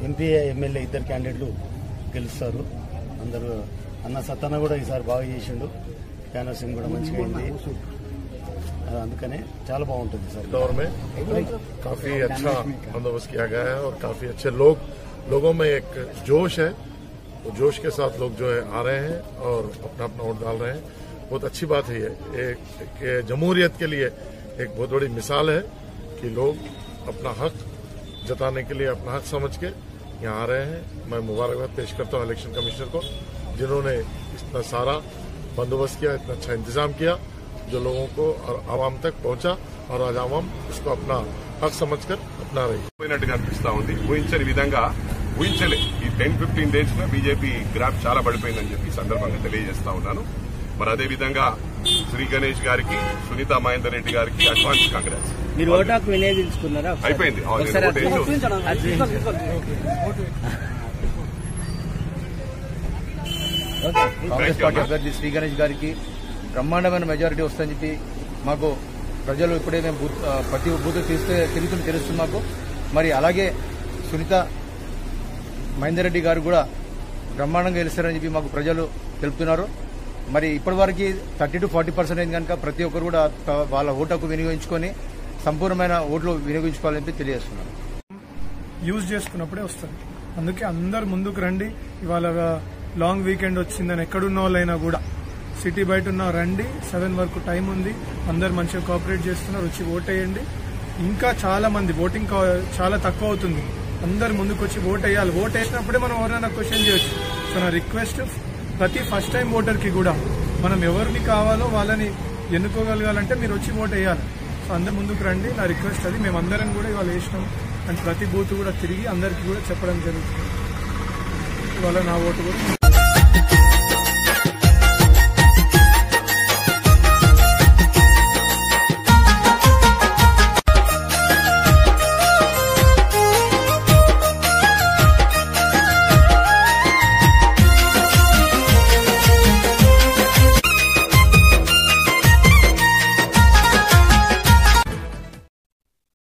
ఎంపీ ఎమ్మెల్యే ఇద్దరు క్యాండిడేట్లు గెలుస్తారు అందరూ। అన్న సత్తన్న కూడా ఈసారి బాగా చేసిండు, క్యాన్వాసింగ్ కూడా మంచిగా అయింది, అందుకనే చాలా బాగుంటుంది సార్। दौर में काफी अच्छा बंदोबस्त किया गया है और काफी अच्छे लोगों में एक जोश है, वो जोश के साथ लोग जो है आ रहे हैं और अपना वोट डाल रहे हैं। बहुत अच्छी बात है ये जमहूरियत के लिए एक बहुत बड़ी मिसाल है कि लोग अपना हक जताने के लिए अपना हक समझ के यहाँ आ रहे हैं। मैं मुबारकबाद पेश करता हूँ इलेक्शन कमिश्नर को जिन्होंने इतना सारा बंदोबस्त किया, इतना अच्छा इंतजाम किया जो लोगों को और आवाम तक पहुंचा और आज आवाम इसको अपना हक समझकर अपना रही అనిపిస్తా ఉంది। ఊహించని విధంగా ఊహించలే ఈ 10-15 డేస్ లో బీజేపీ గ్రాఫ్ చాలా పడిపోయిందని చెప్పి సందర్భంగా తెలియజేస్తా ఉన్నాను। మరి అదే విధంగా శ్రీ గణేష్ గారికి, సునీత మహేందర్ రెడ్డి గారికి అడ్వాన్స్ కాంగ్రెస్। మీరు ఓటు హక్కు వినియోగించుకున్నారా? అయిపోయింది। కాంగ్రెస్ పార్టీ అభ్యర్థి శ్రీ గణేష్ గారికి బ్రహ్మాండమైన మెజారిటీ వస్తుందని చెప్పి మాకు ప్రజలు ఇప్పుడే మేము ప్రతి బూత్ తిరుగుతుంది తెలుస్తుంది మాకు। మరి అలాగే సునీత మహేందర్ రెడ్డి గారు కూడా బ్రహ్మాండంగా గెలుస్తారని చెప్పి మాకు ప్రజలు తెలుపుతున్నారు। మరి ఇప్పటివరకు 30 to 40% అయింది కనుక ప్రతి ఒక్కరు కూడా వాళ్ళ ఓటు హక్కు వినియోగించుకొని సంపూర్ణమైన ఓట్లు వినియోగించుకోవాలని చెప్పి తెలియజేస్తున్నారు। యూజ్ చేసుకున్నప్పుడే వస్తుంది, అందుకే అందరు ముందుకు రండి। ఇవాళ లాంగ్ వీకెండ్ వచ్చిందని ఎక్కడున్న వాళ్ళైనా కూడా సిటీ బయట ఉన్న రండి, 7 వరకు టైం ఉంది, అందరు మంచిగా కోఆపరేట్ చేస్తున్నారు, వచ్చి ఓట్ వేయండి। ఇంకా చాలా మంది ఓటింగ్ చాలా తక్కువ అవుతుంది, అందరు ముందుకు వచ్చి ఓట్ వేయాలి। ఓట్ వేసినప్పుడే మనం ఎవరైనా క్వశ్చన్ చేయొచ్చు। సో నా రిక్వెస్ట్ ప్రతి ఫస్ట్ టైం ఓటర్ కి కూడా మనం ఎవరిని కావాలో వాళ్ళని ఎన్నుకోగలగాలంటే మీరు వచ్చి ఓట్ వేయాలి। సో అందరు ముందుకు రండి, నా రిక్వెస్ట్ అది। మేమందరం కూడా ఇవాళ వేసినాం అండ్ ప్రతి బూత్ కూడా తిరిగి అందరికి కూడా చెప్పడం జరుగుతుంది। ఇవాళ నా ఓటు కూడా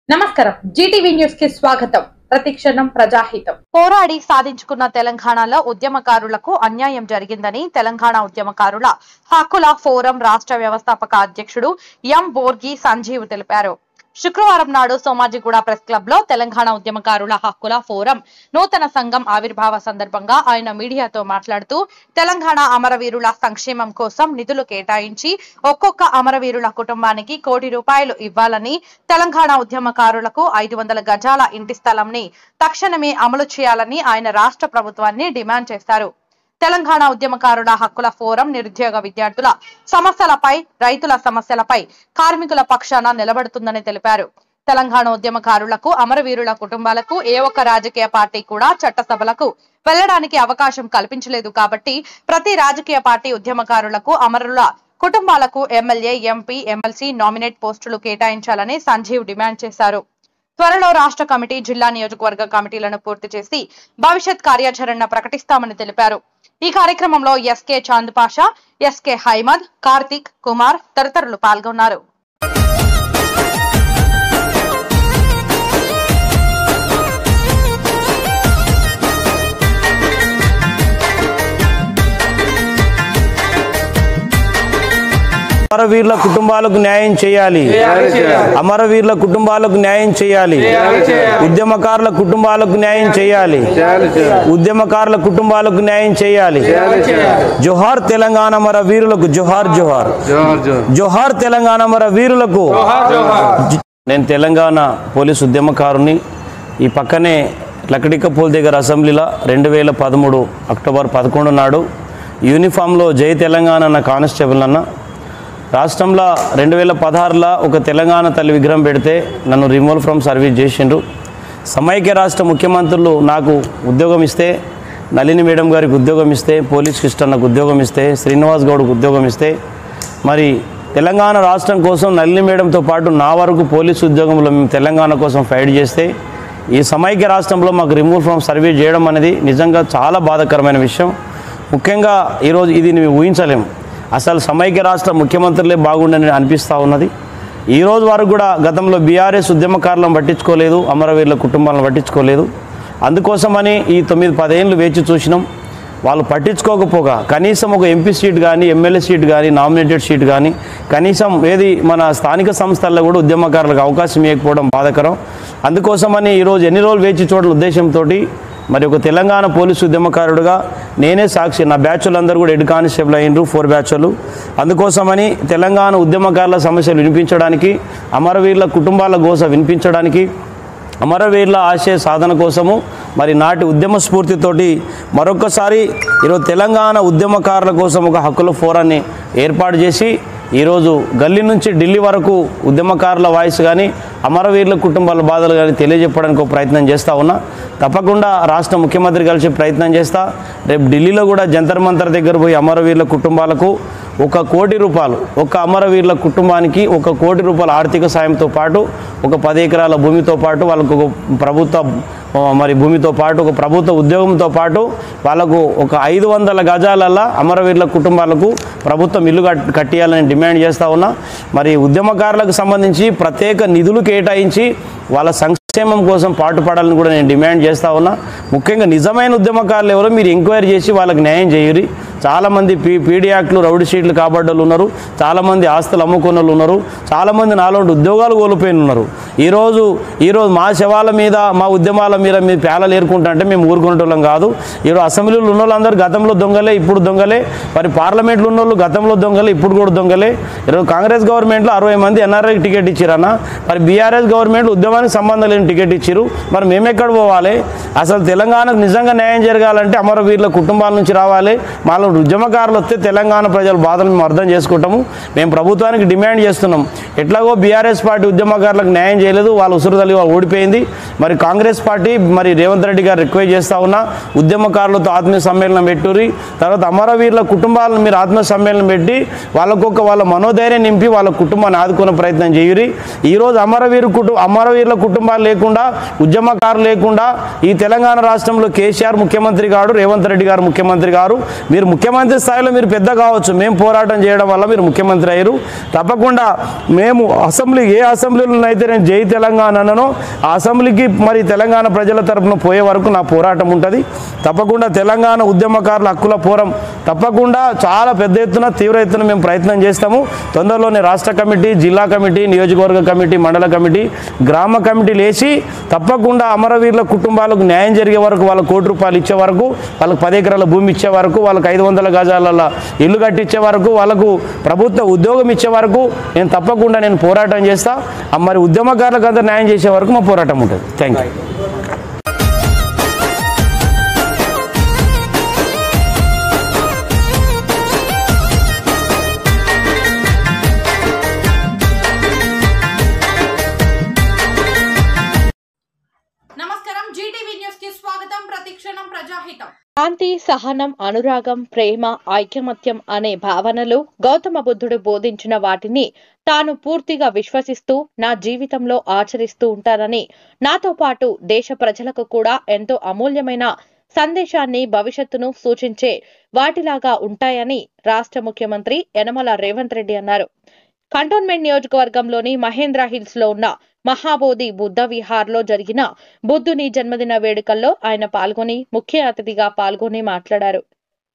నమస్కారం, జీటీవీ న్యూస్ కి స్వాగతం। ప్రతిక్షణం ప్రజాహితం। పోరాడి సాధించుకున్న తెలంగాణలో ఉద్యమకారులకు అన్యాయం జరిగిందని తెలంగాణ ఉద్యమకారుల హక్కుల ఫోరం రాష్ట్ర వ్యవస్థాపక అధ్యక్షుడు ఎం బోర్గి సంజీవ్ తెలిపారు। శుక్రవారం నాడు సోమాజిగూడ ప్రెస్ క్లబ్ లో తెలంగాణ ఉద్యమకారుల హక్కుల ఫోరం నూతన సంఘం ఆవిర్భావ సందర్భంగా ఆయన మీడియాతో మాట్లాడుతూ తెలంగాణ అమరవీరుల సంక్షేమం కోసం నిధులు కేటాయించి ఒక్కొక్క అమరవీరుల కుటుంబానికి ₹1 కోటి ఇవ్వాలని, తెలంగాణ ఉద్యమకారులకు 500 గజాల ఇంటి స్థలంని తక్షణమే అమలు చేయాలని ఆయన రాష్ట్ర ప్రభుత్వాన్ని డిమాండ్ చేశారు। తెలంగాణ ఉద్యమకారుల హక్కుల ఫోరం నిరుద్యోగ విద్యార్థుల సమస్యలపై, రైతుల సమస్యలపై కార్మికుల పక్షాన నిలబడుతుందని తెలిపారు। తెలంగాణ ఉద్యమకారులకు, అమరవీరుల కుటుంబాలకు ఏ ఒక్క రాజకీయ పార్టీ కూడా చట్టసభలకు వెళ్లడానికి అవకాశం కల్పించలేదు కాబట్టి ప్రతి రాజకీయ పార్టీ ఉద్యమకారులకు, అమరుల కుటుంబాలకు ఎమ్మెల్యే, ఎంపీ, ఎమ్మెల్సీ నామినేట్ పోస్టులు కేటాయించాలని సంజీవ్ డిమాండ్ చేశారు. త్వరలో రాష్ట్ర కమిటీ, జిల్లా నియోజకవర్గ కమిటీలను పూర్తి చేసి భవిష్యత్ కార్యాచరణ ప్రకటిస్తామని తెలిపారు. ఈ కార్యక్రమంలో ఎస్కే చాంద్ పాషా, ఎస్కే హైమద్, కార్తిక్, కుమార్ తదితరులు పాల్గొన్నారు. అమరవీరుల కుటుంబాలకు న్యాయం చేయాలి. అమరవీరుల కుటుంబాలకు న్యాయం చేయాలి. ఉద్యమకారుల కుటుంబాలకు న్యాయం చేయాలి. ఉద్యమకారుల కుటుంబాలకు న్యాయం చేయాలి. జోహార్ తెలంగాణ అమర వీరులకు, జోహార్ జోహార్ జోహార్ తెలంగాణ అమర వీరులకు. నేను తెలంగాణ పోలీసు ఉద్యమకారుని. ఈ పక్కనే లకడికపూల్ దగ్గర అసెంబ్లీలో 2013 అక్టోబర్ 11 నాడు యూనిఫామ్లో జై తెలంగాణ అన్న కానిస్టేబుల్ అన్న రాష్ట్రంలో 2016లో ఒక తెలంగాణ తల్లి విగ్రహం పెడితే నన్ను రిమూవ్ ఫ్రమ్ సర్వీస్ చేసిండ్రు. సమైక్య రాష్ట్ర ముఖ్యమంత్రులు నాకు ఉద్యోగం ఇస్తే, నళిని మేడం గారికి ఉద్యోగం ఇస్తే, పోలీస్ కృష్ణన్నకు ఉద్యోగం ఇస్తే, శ్రీనివాస్ గౌడ్కు ఉద్యోగం ఇస్తే, మరి తెలంగాణ రాష్ట్రం కోసం నళిని మేడంతో పాటు నా వరకు పోలీసు ఉద్యోగంలో మేము తెలంగాణ కోసం ఫైట్ చేస్తే ఈ సమైక్య రాష్ట్రంలో మాకు రిమూవ్ ఫ్రమ్ సర్వీస్ చేయడం అనేది నిజంగా చాలా బాధాకరమైన విషయం. ముఖ్యంగా ఈరోజు ఇది మేము ఊహించలేము. అసలు సమైక్య రాష్ట్ర ముఖ్యమంత్రులే బాగుండని అనిపిస్తూ ఉన్నది. ఈరోజు వరకు కూడా గతంలో బీఆర్ఎస్ ఉద్యమకారులను పట్టించుకోలేదు, అమరవీరుల కుటుంబాలను పట్టించుకోలేదు. అందుకోసమని ఈ 9-10 ఏళ్ళు వేచి చూసినాం. వాళ్ళు పట్టించుకోకపోగా కనీసం ఒక ఎంపీ సీట్ కానీ, ఎమ్మెల్యే సీట్ కానీ, నామినేటెడ్ సీట్ కానీ, కనీసం ఏది మన స్థానిక సంస్థల్లో కూడా ఉద్యమకారులకు అవకాశం ఇవ్వకపోవడం బాధాకరం. అందుకోసమని ఈరోజు ఎన్ని రోజులు వేచి చూడని ఉద్దేశంతో మరి ఒక తెలంగాణ పోలీసు ఉద్యమకారుడుగా నేనే సాక్షి. నా బ్యాచ్లందరూ కూడా హెడ్ కానిస్టేబుల్ అయ్యిండ్రు, 4 బ్యాచ్లు. అందుకోసమని తెలంగాణ ఉద్యమకారుల సమస్యలు వినిపించడానికి, అమరవీరుల కుటుంబాల గోస వినిపించడానికి, అమరవీరుల ఆశయ సాధన కోసము మరి నాటి ఉద్యమ స్ఫూర్తితోటి మరొకసారి ఈరోజు తెలంగాణ ఉద్యమకారుల కోసం ఒక హక్కుల ఫోరాన్ని ఏర్పాటు చేసి ఈరోజు గల్లీ నుంచి ఢిల్లీ వరకు ఉద్యమకారుల వాయిస్ కానీ, అమరవీరుల కుటుంబాల బాధలు కానీ తెలియజెప్పడానికి ఒక ప్రయత్నం చేస్తూ ఉన్నా. తప్పకుండా రాష్ట్ర ముఖ్యమంత్రి కలిసి ప్రయత్నం చేస్తా. రేపు ఢిల్లీలో కూడా జంతర్ మంతర్ దగ్గర పోయి అమరవీరుల కుటుంబాలకు 1 కోటి రూపాయలు, ఒక అమరవీరుల కుటుంబానికి 1 కోటి రూపాయల ఆర్థిక సాయంతో పాటు, ఒక 10 ఎకరాల భూమితో పాటు, వాళ్ళకు ఒక ప్రభుత్వ మరి భూమితో పాటు, ఒక ప్రభుత్వ ఉద్యోగంతో పాటు వాళ్ళకు ఒక 500 గజాలల్లో అమరవీరుల కుటుంబాలకు ప్రభుత్వం ఇల్లు కట్టియాలని డిమాండ్ చేస్తూ ఉన్నా. మరి ఉద్యమకారులకు సంబంధించి ప్రత్యేక నిధులు కేటాయించి వాళ్ళ సంక్షేమం కోసం పాటుపడాలని కూడా నేను డిమాండ్ చేస్తూ ఉన్నా. ముఖ్యంగా నిజమైన ఉద్యమకారులు ఎవరో మీరు ఎంక్వైరీ చేసి వాళ్ళకి న్యాయం చేయరు. చాలామంది పీడీ యాక్ట్లు, రౌడీ షీట్లు కాబడ్డలు ఉన్నారు, చాలామంది ఆస్తులు అమ్ముకున్న వాళ్ళు ఉన్నారు, చాలామంది నాలో ఉద్యోగాలు కోల్పోయిన ఉన్నారు. ఈరోజు మా శవాల మీద, మా ఉద్యమాల మీద మీరు పేలలు ఏరుకుంటా అంటే మేము ఊరుకునేటోళ్ళం కాదు. ఈరోజు అసెంబ్లీలో ఉన్న వాళ్ళందరూ గతంలో దొంగలే, ఇప్పుడు దొంగలే. మరి పార్లమెంట్లో ఉన్న వాళ్ళు గతంలో దొంగలే, ఇప్పుడు కూడా దొంగలే. ఈరోజు కాంగ్రెస్ గవర్నమెంట్లో 60 మంది ఎన్ఆర్ఐకి టికెట్ ఇచ్చారన్న, మరి బీఆర్ఎస్ గవర్నమెంట్ ఉద్యమానికి సంబంధం లేని టికెట్ ఇచ్చారు. మరి మేమెక్కడ పోవాలి? అసలు తెలంగాణకు నిజంగా న్యాయం జరగాలంటే అమరవీరుల కుటుంబాల నుంచి రావాలి. మాలో ఉద్యమకారులు వస్తే తెలంగాణ ప్రజల బాధలు మేము అర్థం చేసుకుంటాము. మేము ప్రభుత్వానికి డిమాండ్ చేస్తున్నాం. ఎట్లాగో బీఆర్ఎస్ పార్టీ ఉద్యమకారులకు న్యాయం చేయలేదు, వాళ్ళ ఉసురుదలి ఓడిపోయింది. మరి కాంగ్రెస్ పార్టీ మరి రేవంత్ రెడ్డి గారు రిక్వెస్ట్ చేస్తూ ఉన్నా, ఉద్యమకారులతో ఆత్మీయ సమ్మేళనం పెట్టుర్రి. తర్వాత అమరవీరుల కుటుంబాలను మీరు ఆత్మీయ సమ్మేళనం పెట్టి వాళ్ళ మనోధైర్యం నింపి వాళ్ళ కుటుంబాన్ని ఆదుకునే ప్రయత్నం చేయురి. ఈరోజు అమరవీరుల కుటుంబాలు లేకుండా, ఉద్యమకారులు లేకుండా ఈ తెలంగాణ రాష్ట్రంలో కేసీఆర్ ముఖ్యమంత్రి గారు, రేవంత్ రెడ్డి గారు ముఖ్యమంత్రి గారు. మీరు ముఖ్యమంత్రి స్థాయిలో మీరు పెద్ద కావచ్చు, మేము పోరాటం చేయడం వల్ల మీరు ముఖ్యమంత్రి అయ్యారు. తప్పకుండా మేము ఏ అసెంబ్లీలో అయితే నేను జై తెలంగాణ అన్నానో ఆ అసెంబ్లీకి మరి తెలంగాణ ప్రజల తరపున పోయే వరకు నా పోరాటం ఉంటుంది. తప్పకుండా తెలంగాణ ఉద్యమకారుల హక్కుల ఫోరం తప్పకుండా చాలా పెద్ద ఎత్తున, తీవ్ర ఎత్తున మేము ప్రయత్నం చేస్తాము. తొందరలోనే రాష్ట్ర కమిటీ, జిల్లా కమిటీ, నియోజకవర్గ కమిటీ, మండల కమిటీ, గ్రామ కమిటీలు వేసి తప్పకుండా అమరవీరుల కుటుంబాలకు న్యాయం జరిగే వరకు, వాళ్ళ 1 కోటి రూపాయలు ఇచ్చే వరకు, వాళ్ళకి 10 ఎకరాల భూమి ఇచ్చే వరకు, వాళ్ళకి 500 గజాల ఇల్లు కట్టించే వరకు, వాళ్ళకు ప్రభుత్వ ఉద్యోగం ఇచ్చే వరకు నేను తప్పకుండా పోరాటం చేస్తా. మరి ఉద్యమకారులకు అంతా న్యాయం చేసే వరకు మా పోరాటం ఉంటుంది. Thank you. నమస్కారం, జీటీవీ న్యూస్ కి స్వాగతం. ప్రతిక్షణం ప్రజాహితం. శాంతి, సహనం, అనురాగం, ప్రేమ, ఐకమత్యం అనే భావనలు గౌతమ బుద్ధుడు బోధించిన వాటిని తాను పూర్తిగా విశ్వసిస్తూ నా జీవితంలో ఆచరిస్తూ ఉంటానని, నాతో పాటు దేశ ప్రజలకు కూడా ఎంతో అమూల్యమైన సందేశాన్ని, భవిష్యత్తును సూచించే వాటిలాగా ఉంటాయని రాష్ట్ర ముఖ్యమంత్రి యనమల రేవంత్ రెడ్డి అన్నారు. కంటోన్మెంట్ నియోజకవర్గంలోని మహేంద్ర హిల్స్ లో ఉన్న మహాబోధి బుద్ధ విహార్ లో జరిగిన బుద్ధుని జన్మదిన వేడుకల్లో ఆయన పాల్గొని ముఖ్య అతిథిగా పాల్గొని మాట్లాడారు.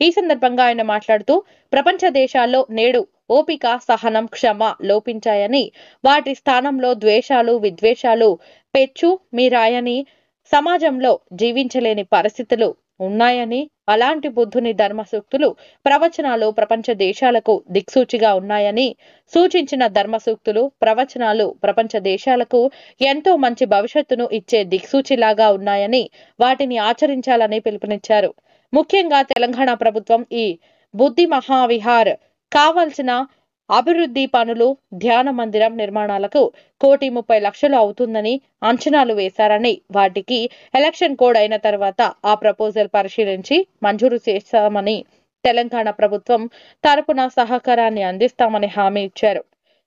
ఈ సందర్భంగా ఆయన మాట్లాడుతూ ప్రపంచ దేశాల్లో నేడు ఓపిక, సహనం, క్షమ లోపించాయని, వాటి స్థానంలో ద్వేషాలు, విద్వేషాలు పెచ్చు మీరాయని, సమాజంలో జీవించలేని పరిస్థితులు ఉన్నాయని, అలాంటి బుద్ధుని ధర్మ సూక్తులు, ప్రవచనాలు ప్రపంచ దేశాలకు దిక్సూచిగా ఉన్నాయని, సూచించిన ధర్మ సూక్తులు, ప్రవచనాలు ప్రపంచ దేశాలకు ఎంతో మంచి భవిష్యత్తును ఇచ్చే దిక్సూచిలాగా ఉన్నాయని, వాటిని ఆచరించాలని పిలుపునిచ్చారు. ముఖ్యంగా తెలంగాణ ప్రభుత్వం ఈ బుద్ధి మహావిహార్ కావాల్సిన అభివృద్ధి పనులు, ధ్యాన మందిరం నిర్మాణాలకు 1,30,00,000 అవుతుందని అంచనాలు వేశారని, వాటికి ఎలక్షన్ కోడ్ అయిన తర్వాత ఆ ప్రపోజల్ పరిశీలించి మంజూరు చేస్తామని, తెలంగాణ ప్రభుత్వం తరపున సహకారాన్ని అందిస్తామని హామీ ఇచ్చారు.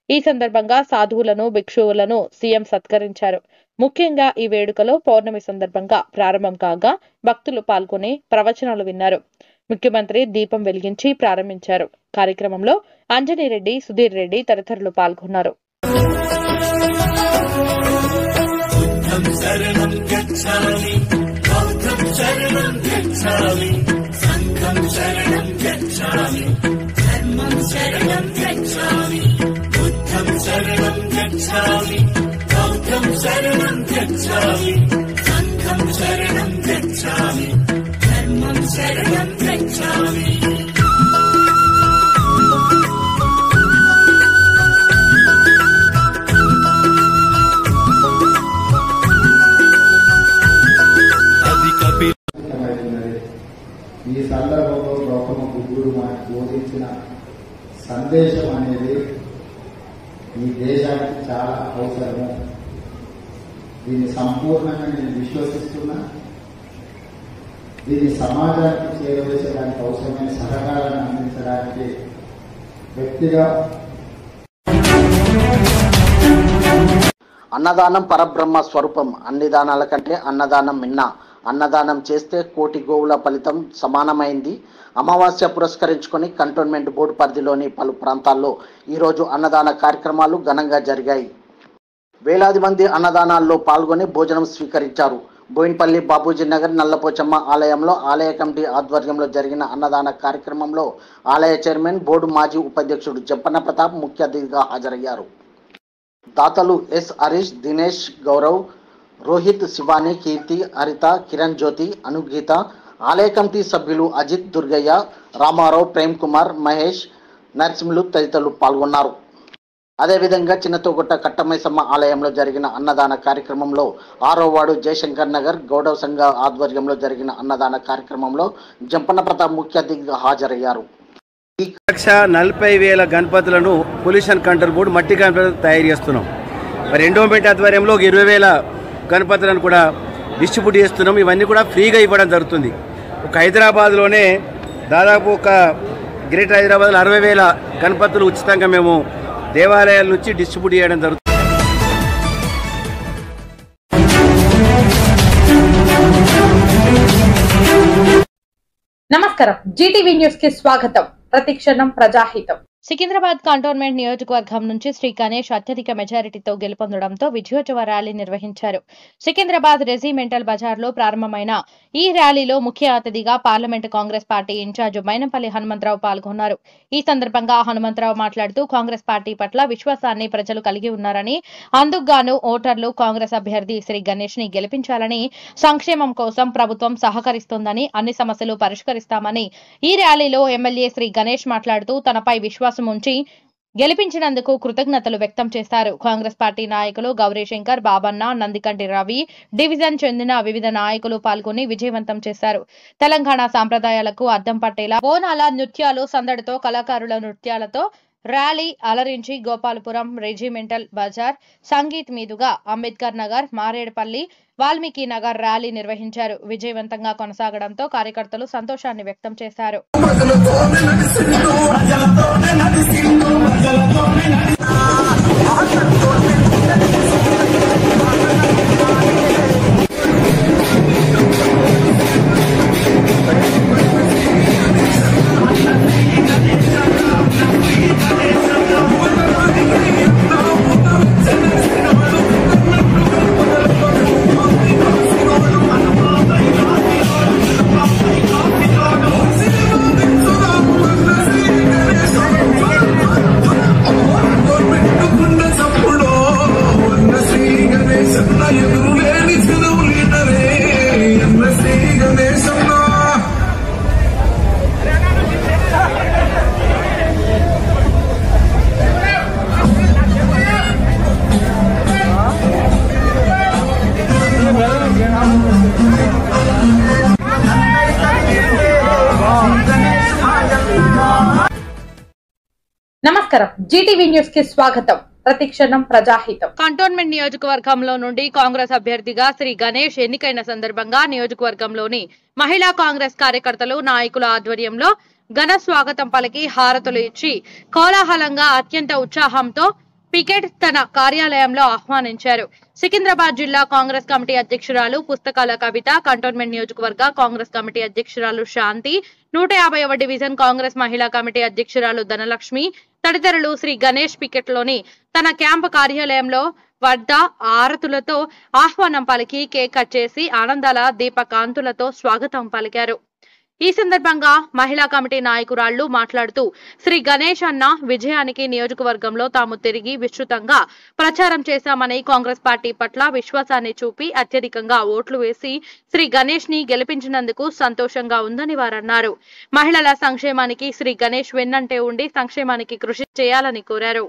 ఈ సందర్భంగా సాధువులను, భిక్షువులను సీఎం సత్కరించారు. ముఖ్యంగా ఈ వేడుకలో పౌర్ణమి సందర్భంగా ప్రారంభం కాగా భక్తులు పాల్గొని ప్రవచనాలు విన్నారు. ముఖ్యమంత్రి దీపం వెలిగించి ప్రారంభించారు. కార్యక్రమంలో అంజనీ రెడ్డి, సుధీర్ రెడ్డి తదితరులు పాల్గొన్నారు. ఈ సందర్భంలో గౌతమ బుద్ధుడు మనకు బోధించిన సందేశం అనేది ఈ దేశానికి చాలా అవసరము. దీన్ని సంపూర్ణంగా నేను విశ్వసిస్తున్నా. దీన్ని సమాజానికి చేరవేసడానికి అవసరమైన సహకారాన్ని అందించడానికి వ్యక్తిగా అన్నదానం పరబ్రహ్మ స్వరూపం. అన్ని దానాల కంటే అన్నదానం మిన్న. అన్నదానం చేస్తే 1,00,00,000 గోవుల ఫలితం సమానమైంది. అమావాస్య పురస్కరించుకొని కంటోన్మెంట్ బోర్డు పరిధిలోని పలు ప్రాంతాల్లో ఈరోజు అన్నదాన కార్యక్రమాలు ఘనంగా జరిగాయి. వేలాది మంది అన్నదానాల్లో పాల్గొని భోజనం స్వీకరించారు. బోయిన్పల్లి బాబూజీ నగర్ నల్లపోచమ్మ ఆలయంలో ఆలయ కమిటీ ఆధ్వర్యంలో జరిగిన అన్నదాన కార్యక్రమంలో ఆలయ చైర్మన్, బోర్డు మాజీ ఉపాధ్యక్షుడు జంపన్న ప్రతాప్ ముఖ్య అతిథిగా హాజరయ్యారు. దాతలు ఎస్ హరీష్, దినేష్, గౌరవ్, రోహిత్, శివాని, కీర్తి, హరిత, కిరణ్ జ్యోతి, అనుగీత, ఆలయ కమిటీ సభ్యులు అజిత్, దుర్గయ్య, రామారావు, ప్రేమ్ కుమార్, మహేష్, నరసింహులు తదితరులు పాల్గొన్నారు. అదేవిధంగా చిన్నతోగుట్ట కట్టమైసమ్మ ఆలయంలో జరిగిన అన్నదాన కార్యక్రమంలో 6వ వార్డు జయశంకర్ నగర్ గౌడవ సంఘ ఆధ్వర్యంలో జరిగిన అన్నదాన కార్యక్రమంలో జంపన్న ప్రతాప్ ముఖ్య అతిథిగా హాజరయ్యారు. 1,40,000 గణపతులను పొల్యూషన్ కంట్రోల్ బోర్డు మట్టి గణపతులు తయారు చేస్తున్నాం. మరి ఎండోమెంట్ ఆధ్వర్యంలో 20,000 గణపతులను కూడా డిస్ట్రిబ్యూట్ చేస్తున్నాం. ఇవన్నీ కూడా ఫ్రీగా ఇవ్వడం జరుగుతుంది. ఒక హైదరాబాద్లోనే దాదాపు ఒక గ్రేటర్ హైదరాబాద్లో 60,000 గణపతులు ఉచితంగా మేము దేవాలయాల నుంచి డిస్ట్రిబ్యూట్ చేయడం జరుగుతుంది. నమస్కారం, జీటీవీ న్యూస్ కి స్వాగతం. ప్రతిక్షణం ప్రజాహితం. సికింద్రాబాద్ కంటోన్మెంట్ నియోజకవర్గం నుంచి శ్రీ గణేష్ అత్యధిక మెజారిటీతో గెలుపొందడంతో విజయోత్సవ ర్యాలీ నిర్వహించారు. సికింద్రాబాద్ రెజిమెంటల్ బజార్లో ప్రారంభమైన ఈ ర్యాలీలో ముఖ్య అతిథిగా parliament Congress party incharge Mynampally Hanumantha పాల్గొన్నారు. ఈ సందర్భంగా హనుమంతరావు మాట్లాడుతూ కాంగ్రెస్ పార్టీ పట్ల విశ్వాసాన్ని ప్రజలు కలిగి ఉన్నారని, అందుకుగాను ఓటర్లు కాంగ్రెస్ అభ్యర్థి శ్రీ గణేష్ ని గెలిపించాలని, సంక్షేమం కోసం ప్రభుత్వం సహకరిస్తోందని, అన్ని సమస్యలు పరిష్కరిస్తామని ఈ ర్యాలీలో ఎమ్మెల్యే శ్రీ గణేష్ మాట్లాడుతూ తనపై విశ్వాసం ఉంచి గెలిపించినందుకు కృతజ్ఞతలు వ్యక్తం చేశారు. కాంగ్రెస్ పార్టీ నాయకులు గౌరీశంకర్, బాబన్న, నందికంటి రవి, డివిజన్ చెందిన వివిధ నాయకులు పాల్గొని విజయవంతం చేశారు. తెలంగాణ సాంప్రదాయాలకు అద్దం పట్టేలా బోనాల నృత్యాలు సందడితో, కళాకారుల నృత్యాలతో ర్యాలీ అలరించి గోపాలపురం రెజిమెంటల్ బజార్ సంగీత్ మీదుగా అంబేద్కర్ నగర్ మారేడుపల్లి వాల్మీకి నగర్ ర్యాలీ నిర్వహించారు. విజయవంతంగా కొనసాగడంతో కార్యకర్తలు సంతోషాన్ని వ్యక్తం చేశారు. నమస్కారం, జీటీవీ న్యూస్ కి స్వాగతం. ప్రతిక్షణం ప్రజాహితం. కంటోన్మెంట్ నియోజకవర్గంలో నుండి కాంగ్రెస్ అభ్యర్థిగా శ్రీ గణేష్ ఎన్నికైన సందర్భంగా నియోజకవర్గంలోని మహిళా కాంగ్రెస్ కార్యకర్తలు నాయకుల ఆధ్వర్యంలో ఘన స్వాగతం పలికి హారతులు ఇచ్చి కోలాహలంగా అత్యంత ఉత్సాహంతో పికెట్ తన కార్యాలయంలో ఆహ్వానించారు. సికింద్రాబాద్ జిల్లా కాంగ్రెస్ కమిటీ అధ్యక్షురాలు పుస్తకాల కవిత, కంటోన్మెంట్ నియోజకవర్గ కాంగ్రెస్ కమిటీ అధ్యక్షురాలు శాంతి, 150వ డివిజన్ కాంగ్రెస్ మహిళా కమిటీ అధ్యక్షురాలు ధనలక్ష్మి తదితరులు శ్రీ గణేష్ పికెట్ లోని తన క్యాంపు కార్యాలయంలో వద్ద ఆరతులతో ఆహ్వానం పలికి కేక్ కట్ చేసి ఆనందాల దీపకాంతులతో స్వాగతం పలికారు. ఈ సందర్భంగా మహిళా కమిటీ నాయకురాళ్లు మాట్లాడుతూ శ్రీ గణేష్ అన్న విజయానికి నియోజకవర్గంలో తాము తిరిగి విస్తృతంగా ప్రచారం చేశామని, కాంగ్రెస్ పార్టీ పట్ల విశ్వాసాన్ని చూపి అత్యధికంగా ఓట్లు వేసి శ్రీ గణేష్ ని గెలిపించినందుకు సంతోషంగా ఉందని వారన్నారు. మహిళల సంక్షేమానికి శ్రీ గణేష్ వెన్నంటే ఉండి సంక్షేమానికి కృషి చేయాలని కోరారు.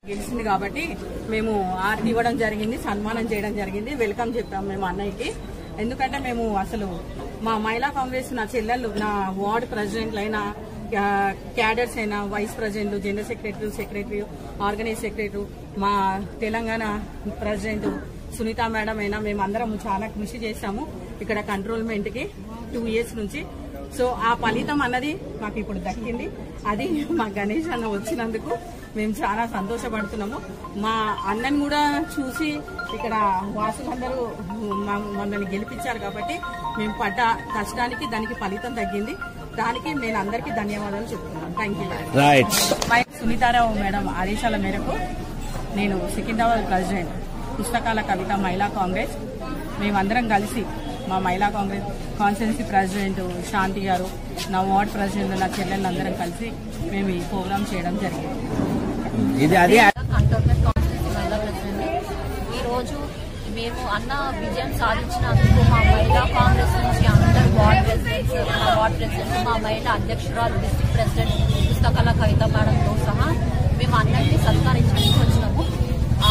గెలిచింది కాబట్టి మేము ఆర్తి ఇవ్వడం జరిగింది, సన్మానం చేయడం జరిగింది, వెల్కమ్ చెప్పాము మేము అన్నయ్యకి. ఎందుకంటే మేము అసలు మా మహిళా కాంగ్రెస్ నా చెల్లెళ్ళు, నా వార్డు ప్రెసిడెంట్లు అయినా, క్యాడర్స్ అయినా, vice president, general secretary, organise secretary, మా తెలంగాణ ప్రెసిడెంట్ సునీత మేడం అయినా మేమందరం చాలా కృషి చేశాము ఇక్కడ కంట్రోల్మెంట్ కి 2 years నుంచి. సో ఆ ఫలితం అన్నది మాకు ఇప్పుడు దక్కింది. అది మా గణేష్ అన్న వచ్చినందుకు మేము చాలా సంతోషపడుతున్నాము. మా అన్నని కూడా చూసి ఇక్కడ వాసులందరూ మమ్మల్ని గెలిపించారు కాబట్టి మేము పడ్డ కష్టానికి దానికి ఫలితం తగ్గింది. దానికి నేను అందరికీ ధన్యవాదాలు చెప్తున్నాను. Thank you. సునీతారావు మేడం ఆదేశాల మేరకు నేను సికింద్రాబాద్ ప్రెసిడెంట్ పుస్తకాల కవిత మహిళా కాంగ్రెస్ మేమందరం కలిసి మా మహిళా కాంగ్రెస్ కాన్స్టిట్యున్సీ ప్రెసిడెంట్ శాంతి గారు, నా వార్డ్ ప్రెసిడెంట్, నా చెల్లెళ్ళందరం కలిసి మేము ఈ ప్రోగ్రామ్ చేయడం జరిగింది. ఈరోజు మేము అన్న విజయం సాధించినందుకు మా మహిళా కాంగ్రెస్ నుంచి అందరు వార్డ్ ప్రెసిడెంట్స్, మా మహిళా అధ్యక్షురాలు, డిస్ట్రిక్ట్ ప్రెసిడెంట్ పుస్తకాల కవిత మేడంతో సహా మేము అందరినీ సత్కరించడానికి వచ్చినాము.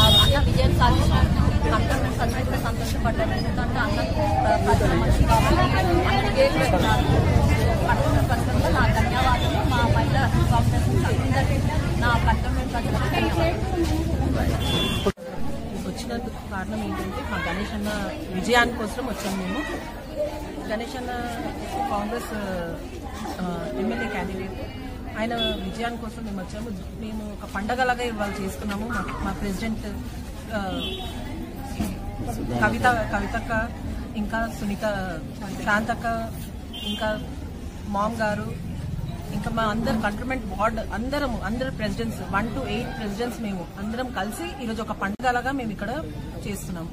అన్న విజయం సాధించినందుకు కంటోన్మెంట్ ప్రజలు సంతోషపడ్డారు. ఎందుకంటే అన్నకు ప్రజల మనిషి కాబట్టి అన్నని గేట్ పెడుతున్నారు. కంటోన్మెంట్ ప్రజలకు నా ధన్యవాదాలు. మా మహిళా కాంగ్రెస్ అందరికీ నా కంటోన్మెంట్ ప్రజలకు ధన్యవాదాలు. వచ్చినందుకు కారణం ఏంటంటే మా గణేష్ అన్న విజయాని కోసం వచ్చాము. మేము గణేష్ అన్న కాంగ్రెస్ ఎమ్మెల్యే క్యాండిడేట్, ఆయన విజయాని కోసం మేము వచ్చాము. మేము ఒక పండగలాగా ఇవాళ చేసుకున్నాము. మా ప్రెసిడెంట్ కవితక్క, ఇంకా సునీత, శాంతక్క, ఇంకా మామ్ గారు, ఇంకా మా అందరు కంటోన్మెంట్ వార్డ్ అందరు ప్రెసిడెంట్స్ 1 to 8 ప్రెసిడెంట్స్ మేము అందరం కలిసి ఈరోజు ఒక పండుగలాగా మేము ఇక్కడ చేస్తున్నాము.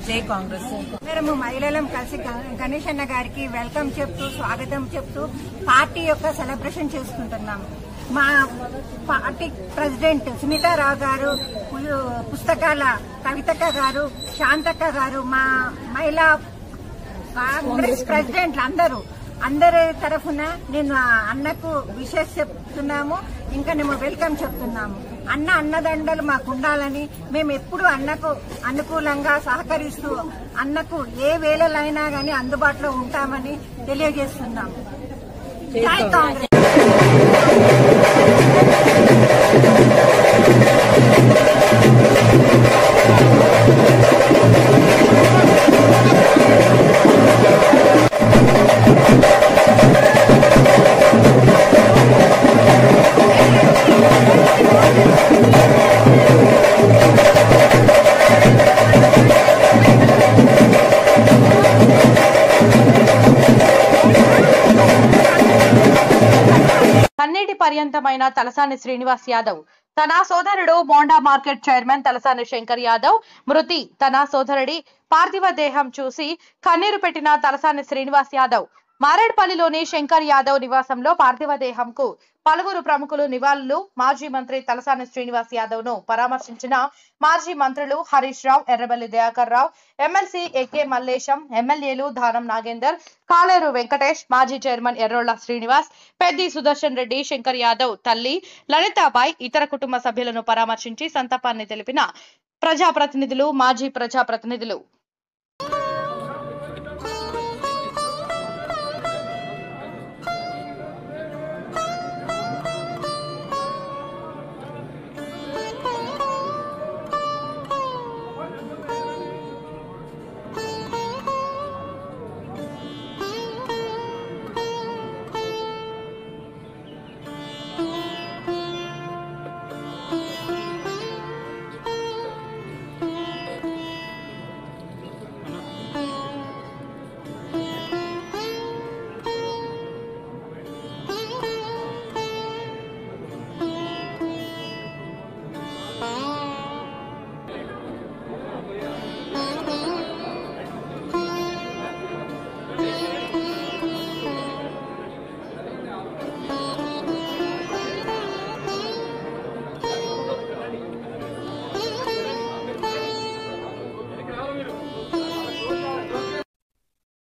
జై కాంగ్రెస్. అందరము మహిళలం కలిసి గణేష్ అన్న గారికి వెల్కమ్ చెప్తూ, స్వాగతం చెప్తూ పార్టీ యొక్క సెలబ్రేషన్ చేసుకుంటున్నాము. మా పార్టీ ప్రెసిడెంట్ సునీతారావు గారు, పుస్తకాల కవితక్క గారు, శాంతక్క గారు, మా మహిళా కాంగ్రెస్ ప్రెసిడెంట్లు అందరి తరఫున నేను అన్నకు విషెస్ చెప్తున్నాము. ఇంకా మేము వెల్కమ్ చెప్తున్నాము. అన్నదండలు మాకు ఉండాలని మేము ఎప్పుడు అన్నకు అనుకూలంగా సహకరిస్తూ అన్నకు ఏ వేళలైనా గానీ అందుబాటులో ఉంటామని తెలియజేస్తున్నాము. జై కాంగ్రెస్. కన్నీటి పర్యంతమైన తలసాని శ్రీనివాస్ యాదవ్ తన సోదరుడు మోండా మార్కెట్ చైర్మన్ తలసాని శంకర్ యాదవ్ మృతి. తన సోదరుడి పార్థివ దేహం చూసి కన్నీరు పెట్టిన తలసాని శ్రీనివాస్ యాదవ్ మారేడ్పల్లిలోని శంకర్ యాదవ్ నివాసంలో పార్థివ దేహంకు పలువురు ప్రముఖులు నివాళులు. మాజీ మంత్రి తలసాని శ్రీనివాస్ యాదవ్ ను పరామర్శించిన మాజీ మంత్రులు హరీష్ రావు, ఎర్రబెల్లి దయాకర్ రావు, ఎమ్మెల్సీ ఏకే మల్లేశం, ఎమ్మెల్యేలు దానం నాగేందర్, కాలేరు వెంకటేష్, మాజీ చైర్మన్ ఎర్రోళ్ల శ్రీనివాస్, పెద్ది సుదర్శన్ రెడ్డి, శంకర్ యాదవ్ తల్లి లలితాబాయ్, ఇతర కుటుంబ సభ్యులను పరామర్శించి సంతాపాన్ని తెలిపిన ప్రజాప్రతినిధులు, మాజీ ప్రజాప్రతినిధులు.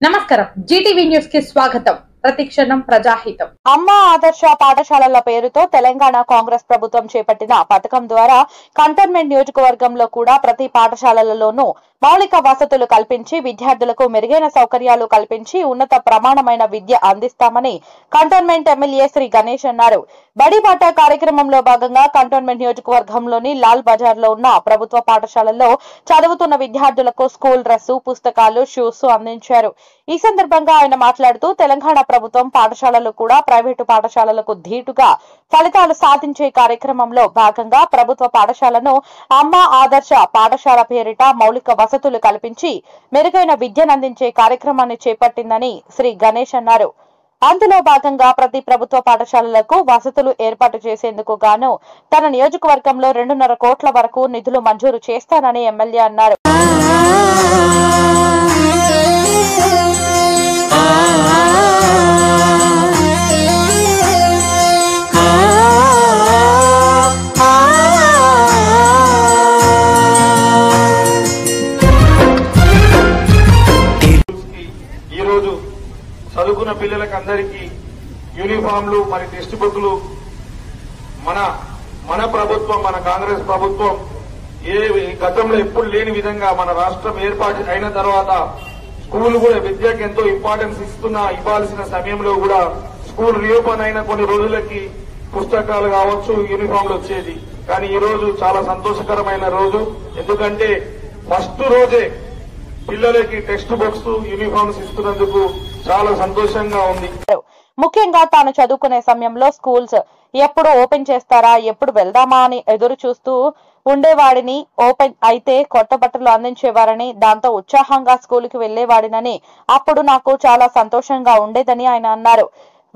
నమస్కారం, జీటీవీ న్యూస్ కి స్వాగతం. ప్రతిక్షణం ప్రజాహితం. అమ్మ ఆదర్శ పాఠశాలల పేరుతో తెలంగాణ కాంగ్రెస్ ప్రభుత్వం చేపట్టిన పథకం ద్వారా కంటోన్మెంట్ నియోజకవర్గంలో కూడా ప్రతి పాఠశాలలలోనూ మౌలిక వసతులు కల్పించి విద్యార్థులకు మెరుగైన సౌకర్యాలు కల్పించి ఉన్నత ప్రమాణమైన విద్య అందిస్తామని కంటోన్మెంట్ ఎమ్మెల్యే శ్రీ గణేష్ అన్నారు. బడిబాట కార్యక్రమంలో భాగంగా కంటోన్మెంట్ నియోజకవర్గంలోని లాల్ బజార్ లో ఉన్న ప్రభుత్వ పాఠశాలల్లో చదువుతున్న విద్యార్థులకు స్కూల్ డ్రెస్సు, పుస్తకాలు, షూస్ అందించారు. ఈ సందర్భంగా ఆయన మాట్లాడుతూ తెలంగాణ ప్రభుత్వం పాఠశాలలు కూడా ప్రైవేటు పాఠశాలలకు ధీటుగా ఫలితాలు సాధించే కార్యక్రమంలో భాగంగా ప్రభుత్వ పాఠశాలను అమ్మ ఆదర్శ పాఠశాల పేరిట మౌలిక వసతులు కల్పించి మెరుగైన విద్యనందించే కార్యక్రమాన్ని చేపట్టిందని శ్రీ గణేష్ అన్నారు. అందులో భాగంగా ప్రతి ప్రభుత్వ పాఠశాలలకు వసతులు ఏర్పాటు చేసేందుకు గాను తన నియోజకవర్గంలో 2.5 కోట్ల వరకు నిధులు మంజూరు చేస్తానని ఎమ్మెల్యే అన్నారు. చదువుకున్న పిల్లలకు అందరికీ యూనిఫామ్లు మరి టెక్స్ట్ బుక్లు మన ప్రభుత్వం, మన కాంగ్రెస్ ప్రభుత్వం గతంలో ఎప్పుడు లేని విధంగా మన రాష్ట్రం ఏర్పాటు అయిన తర్వాత స్కూల్ కూడా విద్యకు ఎంతో ఇంపార్టెన్స్ ఇవ్వాల్సిన సమయంలో కూడా స్కూల్ రీఓపెన్ అయిన కొన్ని రోజులకి పుస్తకాలు కావచ్చు, యూనిఫామ్లు వచ్చేది. కానీ ఈ రోజు చాలా సంతోషకరమైన రోజు. ఎందుకంటే ఫస్ట్ రోజే పిల్లలకి టెక్స్ట్ బుక్స్, యూనిఫామ్స్ ఇస్తున్నందుకు చాలా సంతోషంగా ఉంది. ముఖ్యంగా తాను చదువుకునే సమయంలో స్కూల్స్ ఎప్పుడు ఓపెన్ చేస్తారా, ఎప్పుడు వెళ్దామా అని ఎదురు చూస్తూ ఉండేవాడిని. ఓపెన్ అయితే కొత్త బట్టలు అందించేవారని, దాంతో ఉత్సాహంగా స్కూల్ కి వెళ్లేవాడినని, అప్పుడు నాకు చాలా సంతోషంగా ఉండేదని ఆయన అన్నారు.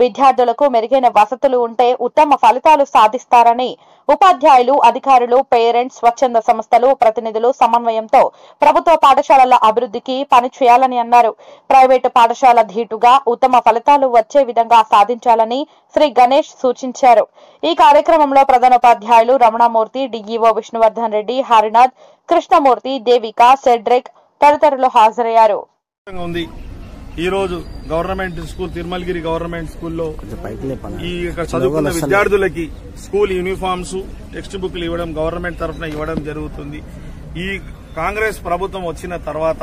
విద్యార్థులకు మెరుగైన వసతులు ఉంటే ఉత్తమ ఫలితాలు సాధిస్తారని ఉపాధ్యాయులు, అధికారులు, పేరెంట్స్, స్వచ్ఛంద సంస్థలు, ప్రతినిధులు సమన్వయంతో ప్రభుత్వ పాఠశాలల అభివృద్ధికి పనిచేయాలని అన్నారు. ప్రైవేటు పాఠశాల ధీటుగా ఉత్తమ ఫలితాలు వచ్చే విధంగా సాధించాలని శ్రీ గణేష్ సూచించారు. ఈ కార్యక్రమంలో ప్రధానోపాధ్యాయులు రమణమూర్తి, డిఈఓ విష్ణువర్ధన్ రెడ్డి, హరినాథ్, కృష్ణమూర్తి, దేవిక, సెడ్రిక్ తదితరులు హాజరయ్యారు. ఈ రోజు గవర్నమెంట్ స్కూల్ తిరుమలగిరి గవర్నమెంట్ స్కూల్లో ఇక్కడ చదువుకున్న విద్యార్థులకి స్కూల్ యూనిఫామ్స్, టెక్స్ట్ బుక్లు ఇవ్వడం గవర్నమెంట్ తరఫున ఇవ్వడం జరుగుతుంది. ఈ కాంగ్రెస్ ప్రభుత్వం వచ్చిన తర్వాత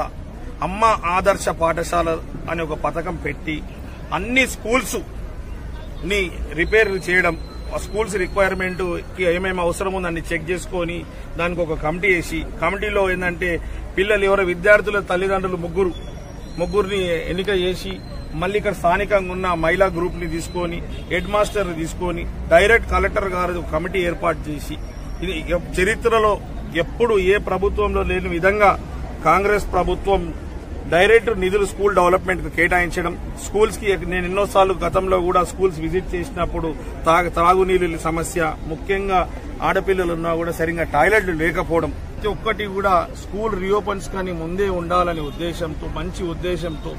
అమ్మ ఆదర్శ పాఠశాల అనే ఒక పథకం పెట్టి అన్ని స్కూల్స్ ని రిపేర్ చేయడం, స్కూల్స్ రిక్వైర్మెంట్ కి ఏమేమి అవసరం ఉందని చెక్ చేసుకుని దానికి ఒక కమిటీ వేసి, కమిటీలో ఏంటంటే పిల్లలు ఎవరో విద్యార్థుల తల్లిదండ్రులు ముగ్గురిని ఎన్నిక చేసి మళ్ళీ ఇక్కడ స్థానికంగా ఉన్న మహిళా గ్రూప్ ని తీసుకొని, హెడ్ మాస్టర్ తీసుకొని డైరెక్ట్ కలెక్టర్ గారు కమిటీ ఏర్పాటు చేసి, ఇది చరిత్రలో ఎప్పుడు ఏ ప్రభుత్వంలో లేని విధంగా కాంగ్రెస్ ప్రభుత్వం డైరెక్ట్ నిధులు స్కూల్ డెవలప్మెంట్ కు కేటాయించడం. స్కూల్స్ కి నేను ఎన్నోసార్లు గతంలో కూడా స్కూల్స్ విజిట్ చేసినప్పుడు త్రాగునీళ్ళ సమస్య, ముఖ్యంగా ఆడపిల్లలున్నా కూడా సరిగ్గా టాయిలెట్లు లేకపోవడం, ప్రతి ఒక్కటి కూడా స్కూల్ రీఓపెన్స్ కానీ ముందే ఉండాలనే ఉద్దేశంతో, మంచి ఉద్దేశంతో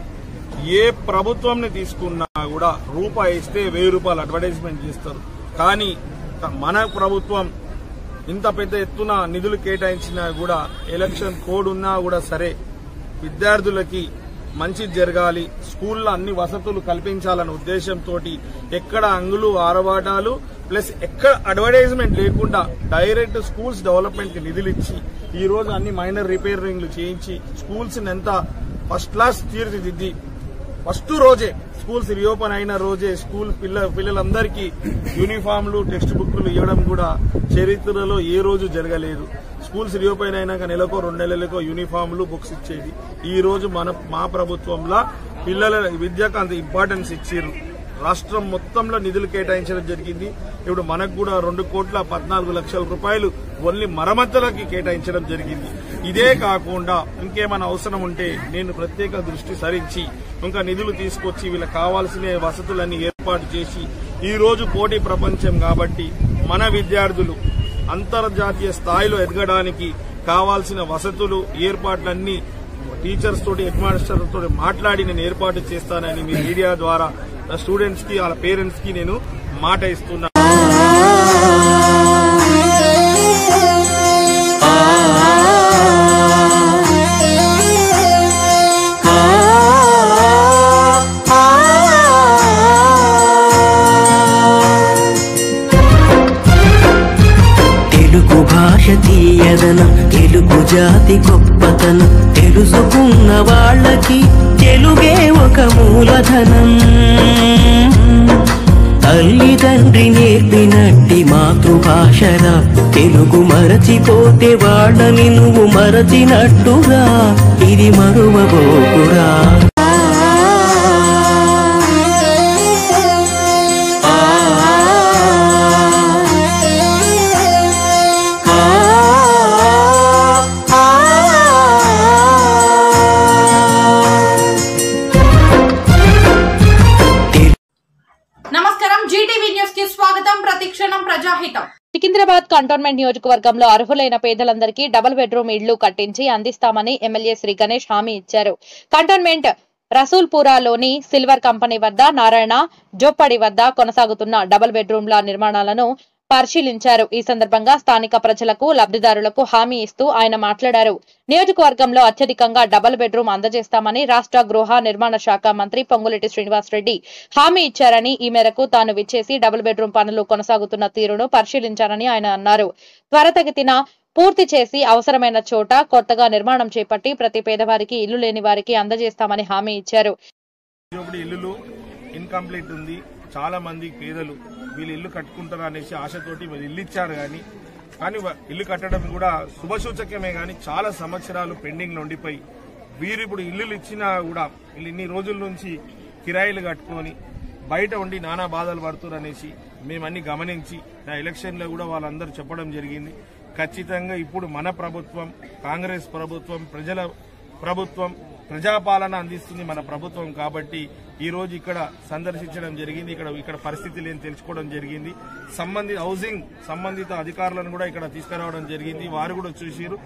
ఏ ప్రభుత్వంని తీసుకున్నా కూడా రూపాయి ఇస్తే 1000 రూపాయలు అడ్వర్టైజ్మెంట్ చేస్తారు. కానీ మన ప్రభుత్వం ఇంత పెద్ద ఎత్తున నిధులు కేటాయించినా కూడా, ఎలక్షన్ కోడ్ ఉన్నా కూడా సరే విద్యార్థులకి మంచి జరగాలి, స్కూల్లో అన్ని వసతులు కల్పించాలనే ఉద్దేశంతో ఎక్కడ అంగులు ఆరవాటాలు ప్లస్ ఎక్కడ అడ్వర్టైజ్మెంట్ లేకుండా డైరెక్ట్ స్కూల్స్ డెవలప్మెంట్ కి నిధులు ఇచ్చి ఈ రోజు అన్ని మైనర్ రిపేరింగ్లు చేయించి స్కూల్స్ ఎంత ఫస్ట్ క్లాస్ తీర్చిదిద్ది ఫస్ట్ రోజే స్కూల్స్ రీఓపెన్ అయిన రోజే స్కూల్ పిల్లలందరికీ యూనిఫామ్లు, టెక్స్ట్ బుక్లు ఇవ్వడం కూడా చరిత్రలో ఏ రోజు జరగలేదు. స్కూల్స్ రీఓపెన్ అయినాక నెలకో 2 నెలలకో యూనిఫామ్లు, బుక్స్ ఇచ్చేది. ఈ రోజు మా ప్రభుత్వంలో పిల్లల విద్యకు అంత ఇంపార్టెన్స్ ఇచ్చారు. రాష్ట్రం మొత్తంలో నిధులు కేటాయించడం జరిగింది. ఇప్పుడు మనకు కూడా 2,14,00,000 రూపాయలు ఓన్లీ మరమ్మతులకి కేటాయించడం జరిగింది. ఇదే కాకుండా ఇంకేమైనా అవసరం ఉంటే నేను ప్రత్యేక దృష్టి సారించి ఇంకా నిధులు తీసుకొచ్చి వీళ్ళకి కావాల్సిన వసతులన్నీ ఏర్పాటు చేసి, ఈ రోజు పోటీ ప్రపంచం కాబట్టి మన విద్యార్థులు అంతర్జాతీయ స్థాయిలో ఎదగడానికి కావాల్సిన వసతులు ఏర్పాట్లన్నీ టీచర్స్ తోటి, హెడ్ మాస్టర్ తోటి మాట్లాడి నేను ఏర్పాటు చేస్తానని మీ మీడియా ద్వారా స్టూడెంట్స్ కి, వాళ్ళ పేరెంట్స్ కి నేను మాట ఇస్తున్నా. తెలుగు భాష తీయదనం, తెలుగు జాతి గొప్పతనం, తెలుసుకున్న వాళ్ళకి తెలుగే ఒక మూలధనం. తల్లిదండ్రి నేర్పినట్టి మాతృభాషరా, తెలుగు మరచిపోతే వాళ్ళని నువ్వు మరచినట్టుగా, ఇది మరువబోకురా. సికింద్రాబాద్ కంటోన్మెంట్ నియోజకవర్గంలో అర్హులైన పేదలందరికీ డబుల్ బెడ్రూమ్ ఇళ్లు కట్టించి అందిస్తామని ఎమ్మెల్యే శ్రీ గణేష్ హామీ ఇచ్చారు. కంటోన్మెంట్ రసూల్పురాలోని సిల్వర్ కంపెనీ వద్ద, నారాయణ జోప్పడి వద్ద కొనసాగుతున్న డబుల్ బెడ్రూమ్ల నిర్మాణాలను పరిశీలించారు. ఈ సందర్భంగా స్థానిక ప్రజలకు, లబ్ధిదారులకు హామీ ఇస్తూ ఆయన మాట్లాడారు. నియోజకవర్గంలో అత్యధికంగా డబుల్ బెడ్రూమ్ అందజేస్తామని రాష్ట్ర గృహ నిర్మాణ శాఖ మంత్రి పొంగులేటి శ్రీనివాసరెడ్డి హామీ ఇచ్చారని, ఈ మేరకు తాను విచ్చేసి డబుల్ బెడ్రూమ్ పనులు కొనసాగుతున్న తీరును పరిశీలించారని ఆయన అన్నారు. త్వరితగతిన పూర్తి చేసి అవసరమైన చోట కొత్తగా నిర్మాణం చేపట్టి ప్రతి పేదవారికి, ఇల్లు లేని వారికి అందజేస్తామని హామీ ఇచ్చారు. ఇన్కంప్లీట్ ఉంది, చాలా మంది పేదలు వీళ్ళు ఇల్లు కట్టుకుంటారు అనేసి ఆశతోటి వీళ్ళు ఇల్లు ఇచ్చారు. కానీ ఇల్లు కట్టడం కూడా శుభసూచకమే, కానీ చాలా సంవత్సరాలు పెండింగ్ లో ఉండిపోయి వీరు ఇప్పుడు ఇల్లులు ఇచ్చినా కూడా వీళ్ళు ఇన్ని రోజుల నుంచి కిరాయిలు కట్టుకొని బయట ఉండి నానా బాధలు పడుతున్నారు అనేసి మేమన్నీ గమనించి నా ఎలక్షన్ లో కూడా వాళ్ళందరూ చెప్పడం జరిగింది. ఖచ్చితంగా ఇప్పుడు మన ప్రభుత్వం, కాంగ్రెస్ ప్రభుత్వం, ప్రజల ప్రభుత్వం ప్రజాపాలన అందిస్తుంది మన ప్రభుత్వం. కాబట్టి ఈ రోజు ఇక్కడ సందర్శించడం జరిగింది. ఇక్కడ పరిస్థితులు ఏం తెలుసుకోవడం జరిగింది. హౌసింగ్ సంబంధిత అధికారులను కూడా ఇక్కడ తీసుకురావడం జరిగింది. వారు కూడా చూసిరు.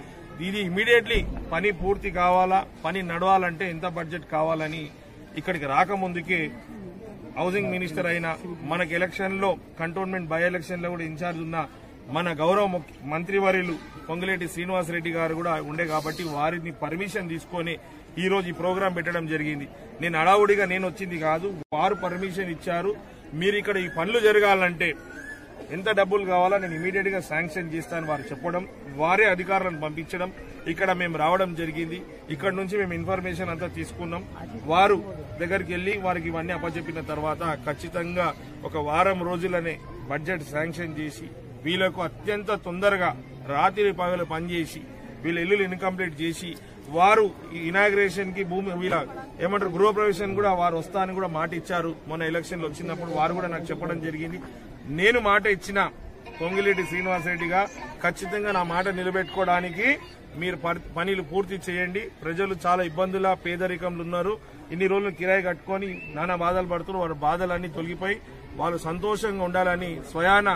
ఇది ఇమీడియట్లీ పని పూర్తి కావాలా, పని నడవాలంటే ఎంత బడ్జెట్ కావాలని ఇక్కడికి రాకముందుకే హౌసింగ్ మినిస్టర్ అయిన మనకి ఎలక్షన్ లో కంటోన్మెంట్ బై ఎలక్షన్ లో కూడా ఇన్ఛార్జ్ ఉన్న మన గౌరవ మంత్రివర్యులు పొంగులేటి శ్రీనివాసరెడ్డి గారు కూడా ఉండే కాబట్టి వారిని పర్మిషన్ తీసుకొని ఈ రోజు ఈ ప్రోగ్రాం పెట్టడం జరిగింది. నేను అడావుడిగా నేను వచ్చింది కాదు, వారు పర్మిషన్ ఇచ్చారు. మీరు ఇక్కడ ఈ పనులు జరగాలంటే ఎంత డబ్బులు కావాలో నేను ఇమీడియట్ గా శాంక్షన్ చేస్తాను వారు చెప్పడం, వారే అధికారులను పంపించడం, ఇక్కడ మేము రావడం జరిగింది. ఇక్కడ నుంచి మేము ఇన్ఫర్మేషన్ అంతా తీసుకున్నాం. వారు దగ్గరికి వెళ్లి వారికి ఇవన్నీ అప్పచెప్పిన తర్వాత ఖచ్చితంగా ఒక వారం రోజులనే బడ్జెట్ శాంక్షన్ చేసి వీళ్లకు అత్యంత తొందరగా రాత్రి పగలు పనిచేసి వీళ్ళ ఇల్లులు ఇన్కంప్లీట్ చేసి వారు ఇనాగ్రేషన్ కి గృహప్రవేశం కూడా వారు వస్తానని కూడా మాట ఇచ్చారు. మొన్న ఎలక్షన్లు వచ్చినప్పుడు వారు కూడా నాకు చెప్పడం జరిగింది. నేను మాట ఇచ్చిన పొంగులేటి శ్రీనివాసరెడ్డిగా ఖచ్చితంగా నా మాట నిలబెట్టుకోవడానికి మీరు పనులు పూర్తి చేయండి. ప్రజలు చాలా ఇబ్బందుల పేదరికంలో ఉన్నారు. ఇన్ని రోజులు కిరాయి కట్టుకొని నానా బాధలు పడుతున్నారు. వారి బాధలన్నీ తొలగిపోయి వాళ్ళు సంతోషంగా ఉండాలని స్వయాన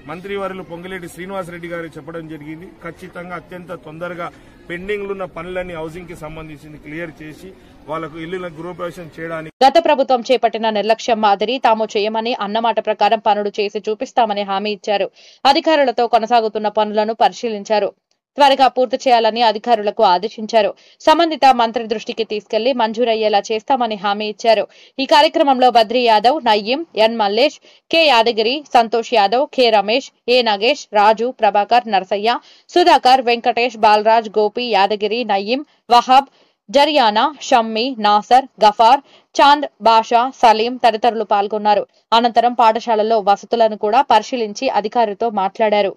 మంత్రివర్యులు పొంగులేటి శ్రీనివాసరెడ్డి గారు చెప్పడం జరిగింది. ఖచ్చితంగా అత్యంత తొందరగా పెండింగ్ ఉన్న పనులన్నీ హౌసింగ్ కి సంబంధించింది క్లియర్ చేసి వాళ్లకు ఇల్లుల గృహప్రవేశం చేయడానికి గత ప్రభుత్వం చేపట్టిన నిర్లక్ష్యం మాదిరి తాము చేయమని అన్నమాట ప్రకారం పనులు చేసి చూపిస్తామని హామీ ఇచ్చారు. అధికారులతో కొనసాగుతున్న పనులను పరిశీలించారు. త్వరగా పూర్తి చేయాలని అధికారులకు ఆదేశించారు. సంబంధిత మంత్రి దృష్టికి తీసుకెళ్లి మంజూరయ్యేలా చేస్తామని హామీ ఇచ్చారు. ఈ కార్యక్రమంలో బద్రీ యాదవ్, నయీం, ఎన్ మల్లేష్, కె యాదగిరి, సంతోష్ యాదవ్, కె రమేష్, ఏ నగేష్, రాజు, ప్రభాకర్, నరసయ్య, సుధాకర్, వెంకటేష్, బాలరాజ్, గోపి, యాదగిరి, నయీం, వహాబ్, జరియానా, షమ్మి, నాసర్, గఫార్, చాంద్, బాషా, సలీం తదితరులు పాల్గొన్నారు. అనంతరం పాఠశాలలో వసతులను కూడా పరిశీలించి అధికారులతో మాట్లాడారు.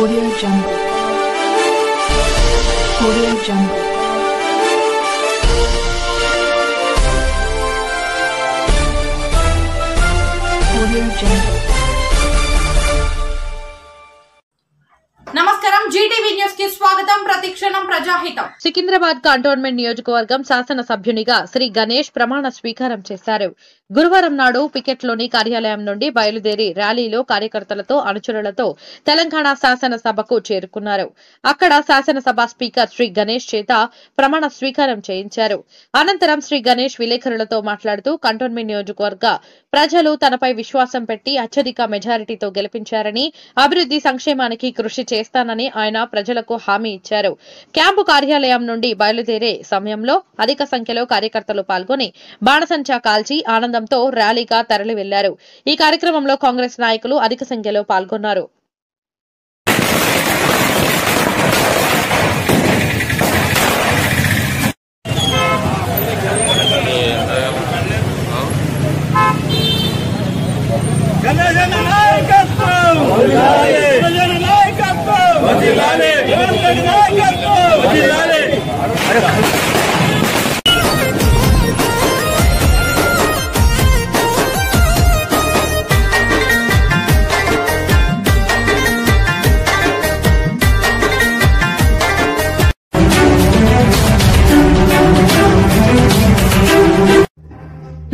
Audio Jungle. Audio Jungle. Audio Jungle. నమస్కారం, జీటీవీ న్యూస్ కి స్వాగతం. ప్రతిక్షణం ప్రజాహితం. సికింద్రాబాద్ కంటోన్మెంట్ నియోజకవర్గం శాసనసభ్యునిగా శ్రీ గణేష్ ప్రమాణ స్వీకారం చేశారు. గురువారం నాడు పికెట్లోని కార్యాలయం నుండి బయలుదేరి ర్యాలీలో కార్యకర్తలతో అనుచరులతో తెలంగాణ శాసనసభకు చేరుకున్నారు. అక్కడ శాసనసభ స్పీకర్ శ్రీ గణేష్ చేత ప్రమాణ స్వీకారం చేయించారు. అనంతరం శ్రీ గణేష్ విలేకరులతో మాట్లాడుతూ కంటోన్మెంట్ నియోజకవర్గ ప్రజలు తనపై విశ్వాసం పెట్టి అత్యధిక మెజారిటీతో గెలిపించారని, అభివృద్ధి సంక్షేమానికి కృషి చేస్తానని ఆయన ప్రజలకు హామీ ఇచ్చారు. క్యాంపు కార్యాలయం నుండి బయలుదేరే సమయంలో అధిక సంఖ్యలో కార్యకర్తలు పాల్గొని బాణసంచా కాల్చి ఆనందంతో ర్యాలీగా తరలి వెళ్లారు. ఈ కార్యక్రమంలో కాంగ్రెస్ నాయకులు అధిక సంఖ్యలో పాల్గొన్నారు.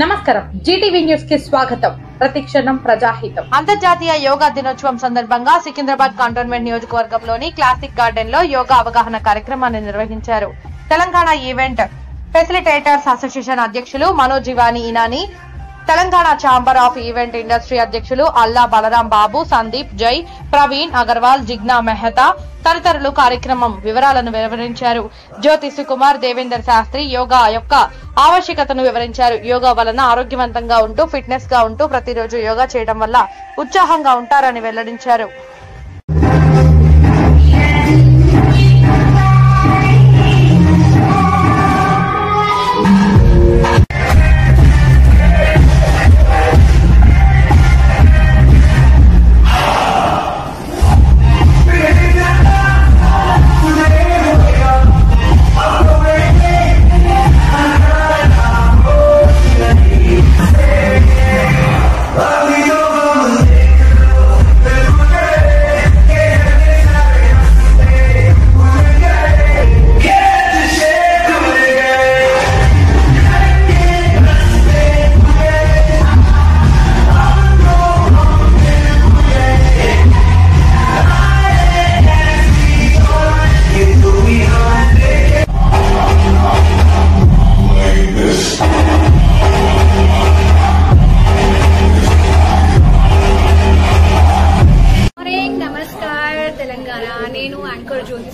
నమస్కారం, జీటీవీ న్యూస్ కి స్వాగతం. ప్రతిక్షణం ప్రజాహితం. అంతర్జాతీయ యోగా దినోత్సవం సందర్భంగా సికింద్రాబాద్ కంటోన్మెంట్ నియోజకవర్గంలోని క్లాసిక్ గార్డెన్ లో యోగా అవగాహన కార్యక్రమాన్ని నిర్వహించారు. తెలంగాణ ఈవెంట్ ఫెసిలిటేటర్స్ అసోసియేషన్ అధ్యక్షులు మనోజివాని Inani, Telangana chamber of event industry అధ్యక్షులు అల్లా బలరాం బాబు, సందీప్, జై, ప్రవీణ్ అగర్వాల్, జిగ్నా మెహతా తదితరులు కార్యక్రమం వివరాలను వివరించారు. జ్యోతి సుకుమార్, దేవేందర్ శాస్త్రి యోగా యొక్క ఆవశ్యకతను వివరించారు. యోగా వలన ఆరోగ్యవంతంగా ఉంటూ ఫిట్నెస్ గా ఉంటూ ప్రతిరోజు యోగా చేయడం వల్ల ఉత్సాహంగా ఉంటారని వెల్లడించారు.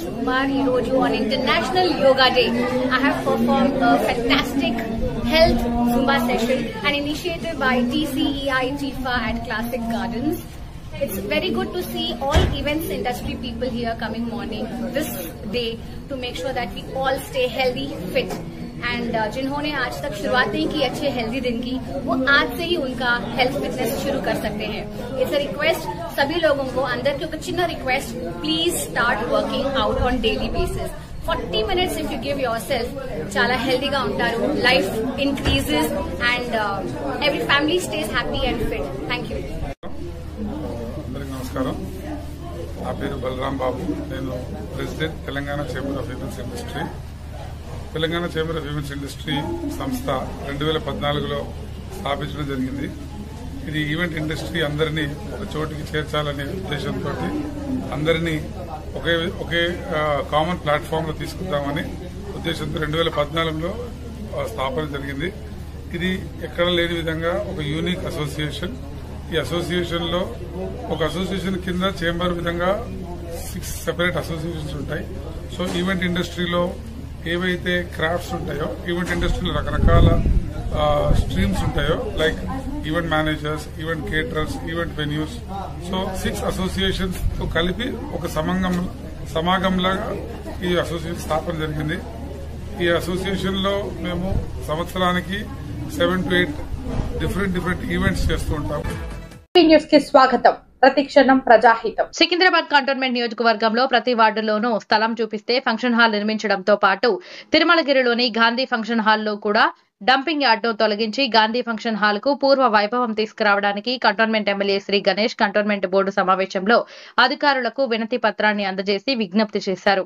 Sumar Iroju on International Yoga Day. I have performed a fantastic health Zumba session, an initiative by TCEI Jifa at Classic Gardens. It's very good to see all events industry people here coming morning this day to make sure that we all stay healthy, fit. And जिन्होंने आज तक शुरुआत नहीं की अच्छे healthy दिन की, वो आज से ही उनका हेल्थ फिटनेस शुरू कर सकते हैं. इट्स अ रिक्वेस्ट सभी लोगों को, अंदर की ఒక చిన్న request, please start working out on daily basis. 40 minutes if you give yourself, చాలా హెల్దీగా ఉంటారు, life increases and every family stays happy and fit. Thank you. అందరికీ నమస్కారం. నా పేరు బలరాం బాబు. నేను president Telangana chamber of events industry. Telangana chamber of events industry సంస్థ 2014లో స్థాపించడం జరిగింది. ఇది ఈవెంట్ ఇండస్ట్రీ అందరినీ ఒక చోటికి చేర్చాలనే ఉద్దేశంతో అందరినీ ఒకే కామన్ ప్లాట్ఫామ్ లో తీసుకుందామని ఉద్దేశంతో 2014లో స్థాపన జరిగింది. ఇది ఎక్కడ లేని విధంగా ఒక యూనిక్ అసోసియేషన్. ఈ అసోసియేషన్ లో ఒక అసోసియేషన్ కింద చేంబర్ విధంగా 6 సెపరేట్ అసోసియేషన్స్ ఉంటాయి. సో ఈవెంట్ ఇండస్ట్రీలో ఏవైతే క్రాఫ్ట్స్ ఉంటాయో, ఈవెంట్ ఇండస్ట్రీలో రకరకాల స్ట్రీమ్స్ ఉంటాయో, like event managers, event caterers, event venues. So 6 associations తో కలిపి ఒక సమాగంలాగా ఈ అసోసియేషన్ స్థాపన జరిగింది. ఈ అసోసియేషన్ లో మేము సంవత్సరానికి 7 to 8 డిఫరెంట్ ఈవెంట్స్ చేస్తూ ఉంటాం. న్యూస్ కి స్వాగతం. ప్రతిక్షణం ప్రజాహితం. సికింద్రాబాద్ కంటోన్మెంట్ నియోజకవర్గంలో ప్రతి వార్డులోనూ స్థలం చూపిస్తే ఫంక్షన్ హాల్ నిర్మించడంతో పాటు తిరుమలగిరిలోని గాంధీ ఫంక్షన్ హాల్లో కూడా డంపింగ్ యార్డ్ను తొలగించి గాంధీ ఫంక్షన్ హాల్ కు పూర్వ వైభవం తీసుకురావడానికి cantonment MLA Shri Ganesh cantonment board సమావేశంలో అధికారులకు వినతి పత్రాన్ని అందజేసి విజ్ఞప్తి చేశారు.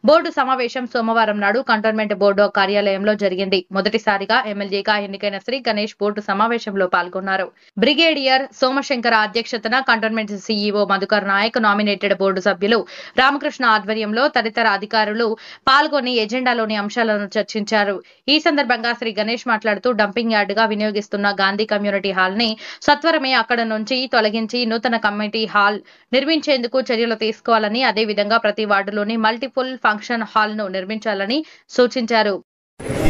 బోర్డు సమావేశం సోమవారం నాడు కంటోన్మెంట్ బోర్డు కార్యాలయంలో జరిగింది. మొదటిసారిగా ఎమ్మెల్యేగా ఎన్నికైన శ్రీ గణేష్ బోర్డు సమావేశంలో పాల్గొన్నారు. బ్రిగేడియర్ సోమశంకర అధ్యక్షతన cantonment CEO Madhukar Nayak, nominated board సభ్యులు రామకృష్ణ ఆధ్వర్యంలో తదితర అధికారులు పాల్గొని ఎజెండాలోని అంశాలను చర్చించారు. ఈ సందర్భంగా శ్రీ గణేష్ మాట్లాడుతూ డంపింగ్ యార్డ్ గా వినియోగిస్తున్న గాంధీ కమ్యూనిటీ హాల్ ని సత్వరమే అక్కడ నుంచి తొలగించి నూతన కమ్యూనిటీ హాల్ నిర్మించేందుకు చర్యలు తీసుకోవాలని, అదేవిధంగా ప్రతి వార్డులోని మల్టిపుల్ ఫంక్షన్ హాల్ ను నిర్మించాలని సూచించారు.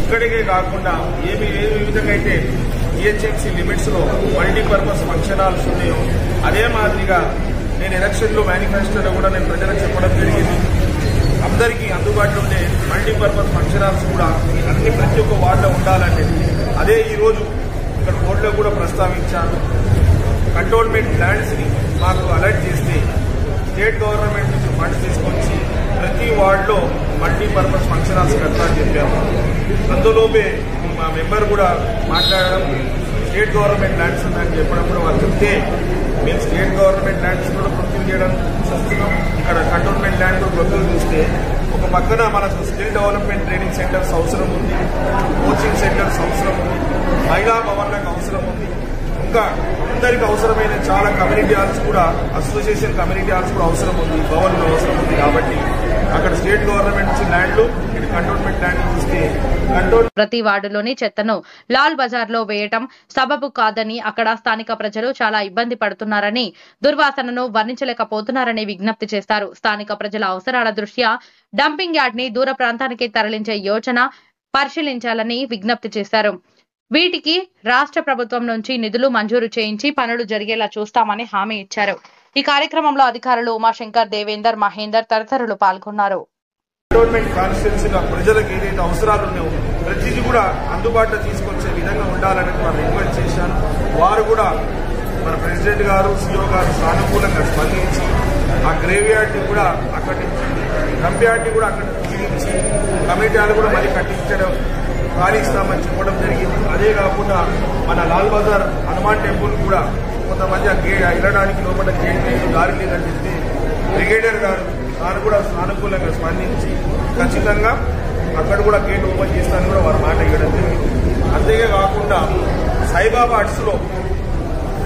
ఇక్కడికే కాకుండా ఏ విధంగా అయితే ఈహెచ్ఎంసీ లిమిట్స్ లో మల్టీపర్పస్ ఫంక్షన్ హాల్స్ ఉన్నాయో అదే మాదిరిగా నేను ఎలక్షన్ లో మేనిఫెస్టోలో కూడా నేను ప్రజలకు చెప్పడం జరిగింది. అందరికీ అందుబాటులో ఉండే మల్టీపర్పస్ ఫంక్షన్ హాల్స్ కూడా అన్ని ప్రతి ఒక్క వార్డులో ఉండాలంటే అదే ఈ రోజు ఇక్కడ బోర్డులో కూడా ప్రస్తావించాను. కంటోన్మెంట్ ల్యాండ్స్ ని మాకు అలర్ట్ చేస్తే స్టేట్ గవర్నమెంట్ నుంచి ఫండ్స్ తీసుకొచ్చి ప్రతి వార్డులో మల్టీపర్పస్ ఫంక్షన్ హాల్స్ కట్టాలని చెప్పాము. అందులోపే మా మెంబర్ కూడా మాట్లాడడం, స్టేట్ గవర్నమెంట్ ల్యాండ్స్ ఉందని చెప్పడం కూడా వాళ్ళు చెప్తే మేము స్టేట్ గవర్నమెంట్ ల్యాండ్స్ కూడా ప్రొక్యూర్ చేయడం చూస్తున్నాం. ఇక్కడ కంటోన్మెంట్ ల్యాండ్ కూడా ప్రొక్యూర్ చూస్తే ఒక పక్కన మనకు స్కిల్ డెవలప్మెంట్ ట్రైనింగ్ సెంటర్స్ అవసరం ఉంది, కోచింగ్ సెంటర్స్ అవసరం ఉంది, మహిళా భవన్లకు అవసరం ఉంది, ఇంకా అందరికి అవసరమైన చాలా కమ్యూనిటీ హాల్స్ కూడా, అసోసియేషన్ కమ్యూనిటీ హాల్స్ కూడా అవసరం ఉంది, భవన్లు అవసరం ఉంది. కాబట్టి అక్కడ స్టేట్ గవర్నమెంట్ నుంచి ల్యాండ్లు, ఇక్కడ కంటోన్మెంట్ ల్యాండ్ చూస్తే ప్రతి వార్డులోని చెత్తను లాల్ బజార్ లో వేయటం సబబు కాదని, అక్కడ స్థానిక ప్రజలు చాలా ఇబ్బంది పడుతున్నారని, దుర్వాసనను వర్ణించలేకపోతున్నారని విజ్ఞప్తి చేస్తారు. స్థానిక ప్రజల అవసరాల దృష్ట్యా డంపింగ్ యార్డ్ ని దూర ప్రాంతానికి తరలించే యోచన పరిశీలించాలని విజ్ఞప్తి చేశారు. వీటికి రాష్ట్ర ప్రభుత్వం నుంచి నిధులు మంజూరు చేయించి పనులు జరిగేలా చూస్తామని హామీ ఇచ్చారు. ఈ కార్యక్రమంలో అధికారులు ఉమాశంకర్, దేవేందర్, మహేందర్ తదితరులు పాల్గొన్నారు. కంటోన్మెంట్ కాన్స్టిట్యున్సీలో ప్రజలకు ఏదైతే అవసరాలు ఉన్నాయో ప్రతిదీ కూడా అందుబాటులో తీసుకొచ్చే విధంగా ఉండాలని మనం రిక్వెస్ట్ చేశాను. వారు కూడా మన ప్రెసిడెంట్ గారు, సీఓ గారు సానుకూలంగా స్పందించి ఆ గ్రేవ్ యార్డ్ ని కూడా అక్కడి నుంచి, డంప్ యార్డ్ ని కూడా అక్కడి నుంచి తీయించి కమ్యూనిటీ హాల్ కూడా మళ్ళీ కట్టించడం, ఖాళీ ఇస్తామని చెప్పడం జరిగింది. అదే కాకుండా మన లాల్ బజార్ హనుమాన్ టెంపుల్ కూడా కొంతమంది వెళ్ళడానికి లోపల గేట్ లేదు, దారి లేదని చెప్తే బ్రిగేడియర్ గారు తాను కూడా సానుకూలంగా స్పందించి ఖచ్చితంగా అక్కడ కూడా గేట్ ఓపెన్ చేస్తానని కూడా వారు మాట ఇవ్వడం జరిగింది. అంతేగా కాకుండా సాయిబాబా హట్స్ లో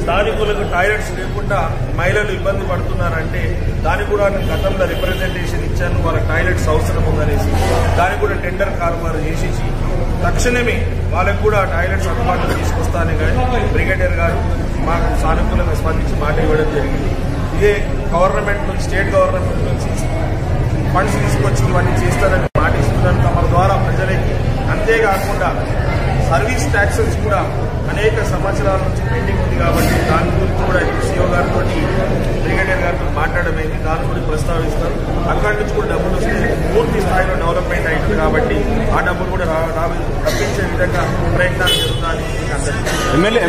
స్థానికులకు టాయిలెట్స్ లేకుండా మహిళలు ఇబ్బంది పడుతున్నారంటే దానికి కూడా నేను గతంలో రిప్రజెంటేషన్ ఇచ్చాను. వాళ్ళకి టాయిలెట్స్ అవసరం ఉందనేసి దానికి కూడా టెండర్ కారుమారు చేసేసి తక్షణమే వాళ్ళకు కూడా టాయిలెట్స్ అందుబాటులో తీసుకొస్తానే కానీ బ్రిగేడియర్ గారు మాకు సానుకూలంగా స్పందించి మాట ఇవ్వడం జరిగింది. ఇదే గవర్నమెంట్ నుంచి, స్టేట్ గవర్నమెంట్ నుంచి ఫండ్స్ తీసుకొచ్చి ఇవన్నీ చేస్తారని మాట ఇస్తున్నాను తమ ద్వారా ప్రజలకి. అంతేకాకుండా సర్వీస్ ట్యాక్సెస్ కూడా అనేక సంవత్సరాల నుంచి పెండింగ్ ఉంది కాబట్టి దాని గురించి కూడా సీఓ గారితో బ్రిగేడియర్ గారితో మాట్లాడమైంది. దాని గురించి ప్రస్తావిస్తారు. అక్కడి నుంచి కూడా డబ్బులు వస్తే పూర్తి స్థాయిలో డెవలప్మెంట్ అవుతుంది కాబట్టి ఆ డబ్బులు కూడా రప్పించే విధంగా ప్రయత్నాలు జరుగుతాయి. ఎమ్మెల్యే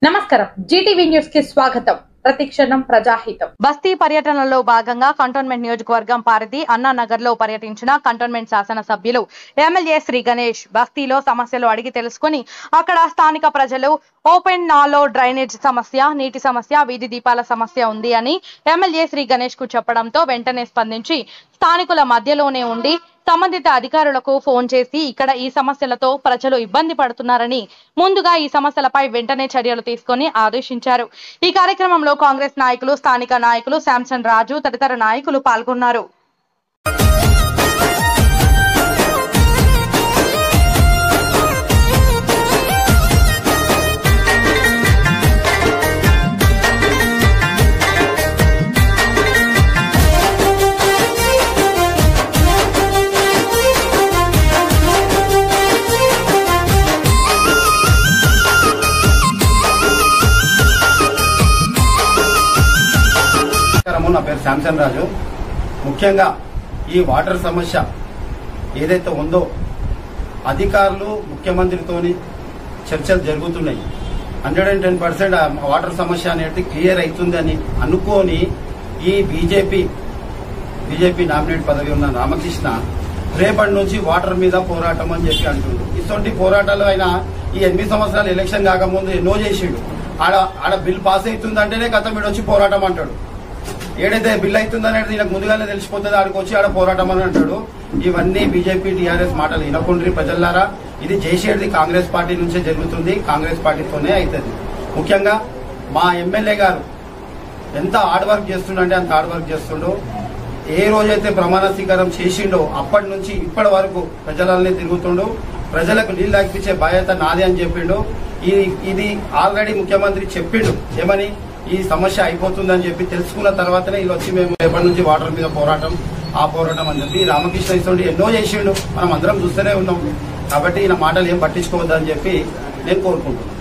నమస్కారం. జీటీవీ న్యూస్ కి స్వాగతం. ప్రతిక్షణం ప్రజాహితం. బస్తీ పర్యటనలో భాగంగా కంటోన్మెంట్ నియోజకవర్గం పారిది అన్నానగర్ లో పర్యటించిన కంటోన్మెంట్ శాసనసభ్యులు ఎమ్మెల్యే శ్రీ గణేష్ బస్తీలో సమస్యలు అడిగి తెలుసుకుని అక్కడ స్థానిక ప్రజలు ఓపెన్ నాలో డ్రైనేజ్ సమస్య, నీటి సమస్య, వీధి దీపాల సమస్య ఉంది అని ఎమ్మెల్యే శ్రీ గణేష్ కు చెప్పడంతో వెంటనే స్పందించి స్థానికుల మధ్యలోనే ఉండి సంబంధిత అధికారులకు ఫోన్ చేసి ఇక్కడ ఈ సమస్యలతో ప్రజలు ఇబ్బంది పడుతున్నారని ముందుగా ఈ సమస్యలపై వెంటనే చర్యలు తీసుకొని ఆదేశించారు. ఈ కార్యక్రమంలో కాంగ్రెస్ నాయకులు, స్థానిక నాయకులు, శాంసన్ రాజు తదితర నాయకులు పాల్గొన్నారు. నా పేరు శాంసన్ రాజు. ముఖ్యంగా ఈ వాటర్ సమస్య ఏదైతే ఉందో అధికారులు ముఖ్యమంత్రితోని చర్చలు జరుగుతున్నాయి. 110% వాటర్ సమస్య అనేది క్లియర్ అవుతుందని అనుకోని ఈ బీజేపీ నామినేట్ పదవి ఉన్న రామకృష్ణ రేపటి నుంచి వాటర్ మీద పోరాటం అని చెప్పి అంటుండ్రు. ఇటువంటి పోరాటాలు ఆయన ఈ 8 సంవత్సరాలు ఎలక్షన్ కాకముందు ఎన్నో చేసిండు. ఆడ బిల్ పాస్ అవుతుందంటేనే గత మీద వచ్చి పోరాటం అంటాడు. ఏడైతే బిల్ అవుతుందనేది ఈయనకు ముందుగానే తెలిసిపోతుంది, ఆడికి వచ్చి ఆడ పోరాటం అని అంటాడు. ఇవన్నీ బీజేపీ టీఆర్ఎస్ మాటలు వినకుండ్రి ప్రజలారా. ఇది చేసేది కాంగ్రెస్ పార్టీ నుంచే జరుగుతుంది, కాంగ్రెస్ పార్టీతోనే అవుతుంది. ముఖ్యంగా మా ఎమ్మెల్యే గారు ఎంత హార్డ్ వర్క్ చేస్తుండే అంత హార్డ్ వర్క్ చేస్తుండో. ఏ రోజైతే ప్రమాణ స్వీకారం చేసిండో అప్పటి నుంచి ఇప్పటి వరకు ప్రజలనే తిరుగుతుండు. ప్రజలకు నీళ్లు తాగిపించే బాధ్యత నాది అని చెప్పిండు. ఇది ఆల్రెడీ ముఖ్యమంత్రి చెప్పిండు ఏమని, ఈ సమస్య అయిపోతుందని చెప్పి తెలుసుకున్న తర్వాతనే వీళ్ళు వచ్చి మేము రేపటి నుంచి వాటర్ మీద పోరాటం అని చెప్పి రామకృష్ణ ఇస్తుండి ఎన్నో చేసిండు. మనం అందరం చూస్తూనే ఉన్నాం. కాబట్టి ఈయన మాటలు ఏం పట్టించుకోవద్దని చెప్పి నేను కోరుకుంటున్నాను.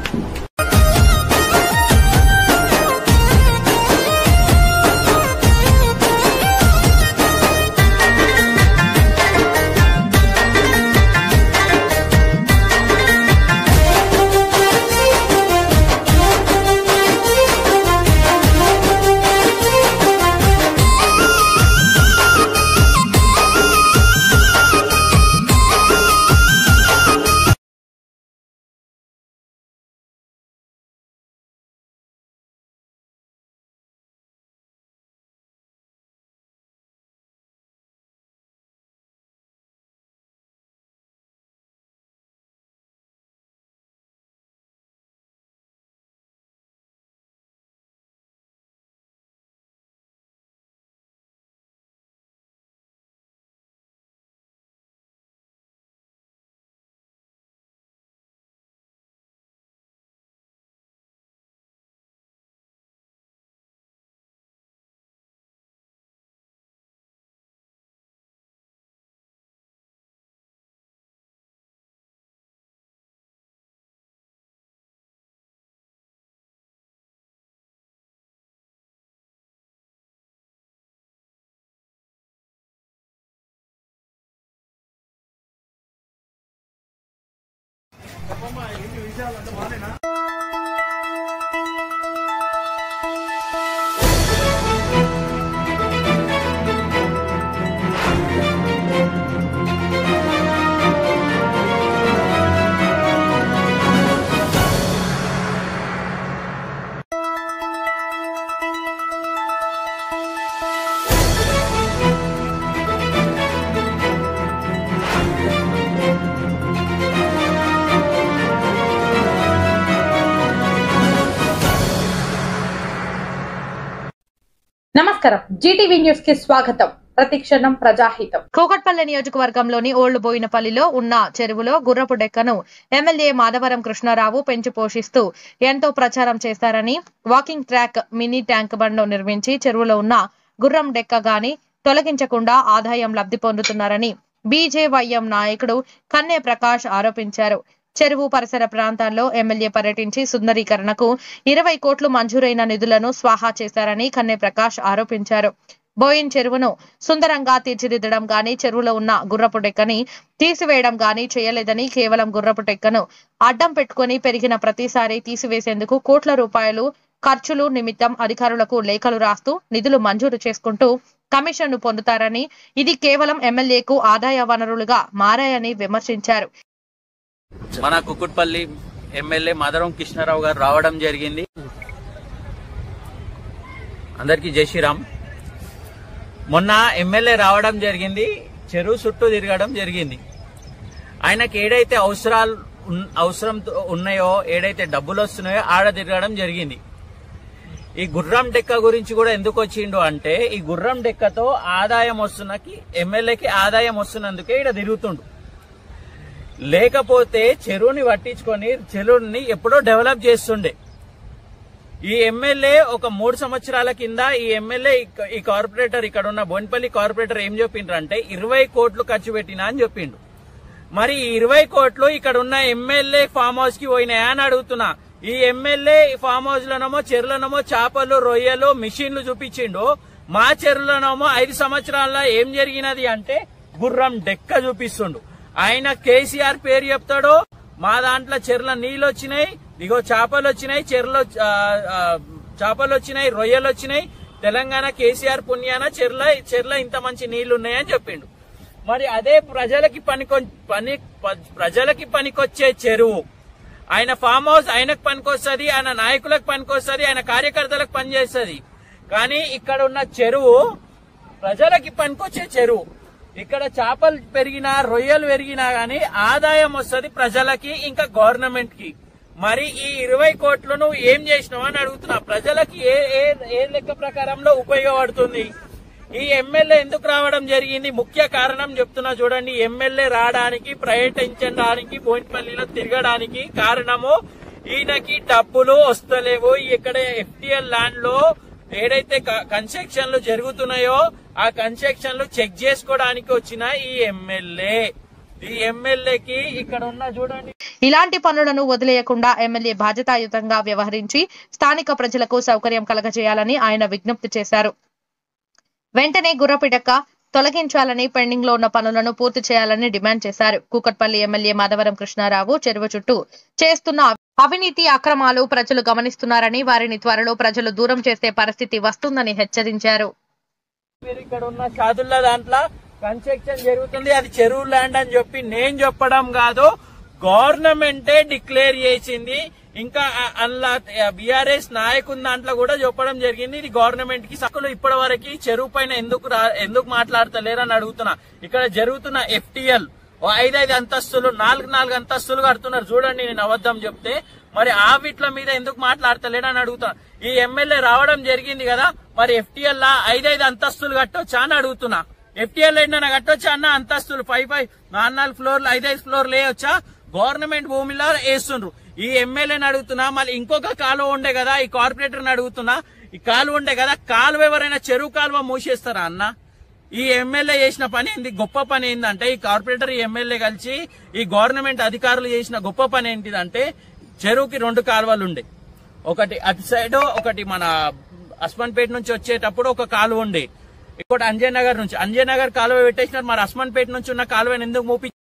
నమస్కారం. జీటీవీ న్యూస్ కి స్వాగతం. ప్రతిక్షణం ప్రజాహితం. కూకట్పల్లి నియోజకవర్గంలోని ఓల్డ్ బోయినపల్లిలో ఉన్న చెరువులో గుర్రపు డెక్కను ఎమ్మెల్యే మాధవరం కృష్ణారావు పెంచి పోషిస్తూ ఎంతో ప్రచారం చేశారని, walking track, mini tank bund నిర్మించి చెరువులో ఉన్న గుర్రం డెక్క గాని తొలగించకుండా ఆదాయం లబ్ధి పొందుతున్నారని బీజేవైఎం నాయకుడు కన్నె ప్రకాష్ ఆరోపించారు. చెరువు పరిసర ప్రాంతాల్లో ఎమ్మెల్యే పర్యటించి సుందరీకరణకు 20 కోట్లు మంజూరైన నిధులను స్వాహా చేశారని కన్నె ప్రకాష్ ఆరోపించారు. బోయిన్ చెరువును సుందరంగా తీర్చిదిద్దడం గాని, చెరువులో ఉన్న గుర్రపు డెక్కని తీసివేయడం గాని చేయలేదని, కేవలం గుర్రపు డెక్కను అడ్డం పెట్టుకుని పెరిగిన ప్రతిసారి తీసివేసేందుకు కోట్ల రూపాయలు ఖర్చులు నిమిత్తం అధికారులకు లేఖలు రాస్తూ నిధులు మంజూరు చేసుకుంటూ కమిషన్ను పొందుతారని, ఇది కేవలం ఎమ్మెల్యేకు ఆదాయ వనరులుగా మారాయని విమర్శించారు. మన కుకుట్పల్లి ఎమ్మెల్యే మాధవరం కృష్ణారావు గారు రావడం జరిగింది. అందరికీ జై శ్రీరామ్. మొన్న ఎమ్మెల్యే రావడం జరిగింది, చెరువు చుట్టూ తిరగడం జరిగింది. ఆయనకి ఏడైతే అవసరం ఉన్నాయో, ఏడైతే డబ్బులు వస్తున్నాయో ఆడ తిరగడం జరిగింది. ఈ గుర్రం డెక్క గురించి కూడా ఎందుకు వచ్చిండు అంటే, ఈ గుర్రం డెక్కతో ఆదాయం వస్తున్నకి ఎమ్మెల్యేకి ఆదాయం వస్తున్నందుకే ఈడ తిరుగుతుండు. లేకపోతే చెరువుని పట్టించుకొని చెరువుని ఎప్పుడో డెవలప్ చేస్తుండే. ఈ ఎమ్మెల్యే ఒక 3 సంవత్సరాల కింద ఈ ఎమ్మెల్యే ఈ కార్పొరేటర్, ఇక్కడ ఉన్న బోయినపల్లి కార్పొరేటర్ ఏం చెప్పిండ్రంటే 20 కోట్లు ఖర్చు పెట్టినా అని చెప్పిండు. మరి ఈ 20 కోట్లు ఇక్కడ ఉన్న ఎమ్మెల్యే ఫామ్ హౌస్ కి పోయినాయా అని అడుగుతున్నా. ఈ ఎమ్మెల్యే ఫామ్ హౌస్ లోనేమో చెరువులనేమో చేపలు, రొయ్యలు, మిషన్లు చూపించిండు. మా చెరువులనేమో 5 సంవత్సరాల్లో ఏం జరిగినది అంటే గుర్రం డెక్క చూపిస్తుండు. ఆయన కేసీఆర్ పేరు చెప్తాడు, మా దాంట్లో చెర్ల నీళ్ళు వచ్చినాయి, ఇగో చేపలు వచ్చినాయి, చేపలు వచ్చినాయి, రొయ్యలు వచ్చినాయి, తెలంగాణ కేసీఆర్ పుణ్యాన చెర్ల ఇంత మంచి నీళ్లు ఉన్నాయని చెప్పిండు. మరి అదే ప్రజలకి పనికొచ్చే చెరువు, ఆయన ఫామ్ హౌస్ ఆయనకు పనికొస్తుంది, ఆయన నాయకులకు పనికొస్తుంది, ఆయన కార్యకర్తలకు పనిచేస్తుంది. కానీ ఇక్కడ ఉన్న చెరువు ప్రజలకి పనికొచ్చే చెరువు. ఇక్కడ చేపలు పెరిగినా, రొయ్యలు పెరిగినా గానీ ఆదాయం వస్తుంది ప్రజలకి, ఇంకా గవర్నమెంట్ కి. మరి ఈ 20 కోట్లు నువ్వు ఏం చేసినావు అని అడుగుతున్నా. ప్రజలకి ఏ లెక్క ప్రకారంలో ఉపయోగపడుతుంది? ఈ ఎమ్మెల్యే ఎందుకు రావడం జరిగింది? ముఖ్య కారణం చెప్తున్నా చూడండి. ఎమ్మెల్యే రావడానికి, పర్యటించడానికి, బోయినపల్లిలో తిరగడానికి కారణము ఈయనకి డబ్బులు వస్తలేవు. ఇక్కడ ఎఫ్టీఎల్ ల్యాండ్ లో ఏదైతే కన్స్ట్రక్షన్లు జరుగుతున్నాయో ఆ కన్స్ట్రక్షన్లు చెక్ చేసుకోవడానికి వచ్చిన ఈ ఎమ్మెల్యేకి ఇక్కడ ఉన్న చూడండి. ఇలాంటి పనులను వదిలేయకుండా ఎమ్మెల్యే బాధ్యతాయుతంగా వ్యవహరించి స్థానిక ప్రజలకు సౌకర్యం కలగజేయాలని ఆయన విజ్ఞప్తి చేశారు. వెంటనే గుర్రపు డెక్క తొలగించాలని, పెండింగ్ లో ఉన్న పనులను పూర్తి చేయాలని డిమాండ్ చేశారు. కూకట్పల్లి ఎమ్మెల్యే మాధవరం కృష్ణారావు చెరువు చుట్టూ చేస్తున్న అవినీతి అక్రమాలు ప్రజలు గమనిస్తున్నారని, వారిని త్వరలో ప్రజలు దూరం చేసే పరిస్థితి వస్తుందని హెచ్చరించారు. ఇక్కడ ఉన్న షాదుల్లా దాంట్లో కన్స్ట్రక్షన్ జరుగుతుంది, అది చెరువు ల్యాండ్ అని చెప్పి నేను చెప్పడం కాదు, గవర్నమెంటే డిక్లేర్ చేసింది. ఇంకా అందులో బీఆర్ఎస్ నాయకుని దాంట్లో కూడా చెప్పడం జరిగింది, ఇది గవర్నమెంట్ కి సక్కులు. ఇప్పటి వరకు చెరువు పైన ఎందుకు మాట్లాడతలేరని అడుగుతున్నా. ఇక్కడ జరుగుతున్న ఎఫ్టీఎల్ 5 అంతస్తులు, 4 అంతస్తులు కడుతున్నారు చూడండి. నేను అబద్ధం చెప్తే మరి ఆ వీట్ల మీద ఎందుకు మాట్లాడతలేడని అడుగుతున్నా. ఈ ఎమ్మెల్యే రావడం జరిగింది కదా, మరి ఎఫ్టీఎల్ 5 అంతస్తులు కట్టొచ్చా అని అడుగుతున్నా. ఎఫ్టీఎల్ ఏంటన్నా కట్టొచ్చా అన్న? అంతస్తులు 5 4 ఫ్లోర్లు, 5 ఫ్లోర్లు వేయొచ్చా? గవర్నమెంట్ భూమిలో వేస్తుండ్రు. ఈ ఎమ్మెల్యేని అడుగుతున్నా. మళ్ళీ ఇంకొక కాలువ ఉండే కదా, ఈ కార్పొరేటర్ని అడుగుతున్నా. ఈ కాలువ ఉండే కదా, కాలువ ఎవరైనా చెరువు కాలువ మూసేస్తారా అన్న? ఈ ఎమ్మెల్యే చేసిన పని ఏంది? గొప్ప పని ఏంటంటే, ఈ కార్పొరేటర్ ఈ ఎమ్మెల్యే కలిసి ఈ గవర్నమెంట్ అధికారులు చేసిన గొప్ప పని ఏంటిదంటే, చెరువుకి 2 కాలువలు ఉండే, ఒకటి అటు సైడ్, ఒకటి మన అస్మాన్పేట నుంచి వచ్చేటప్పుడు ఒక కాలువ ఉండే, ఇంకోటి అంజయ్ నగర్ నుంచి. అంజయ్ నగర్ కాలువ పెట్టేసినారు, మరి అస్మాన్పేట నుంచి ఉన్న కాలువని ఎందుకు మూపి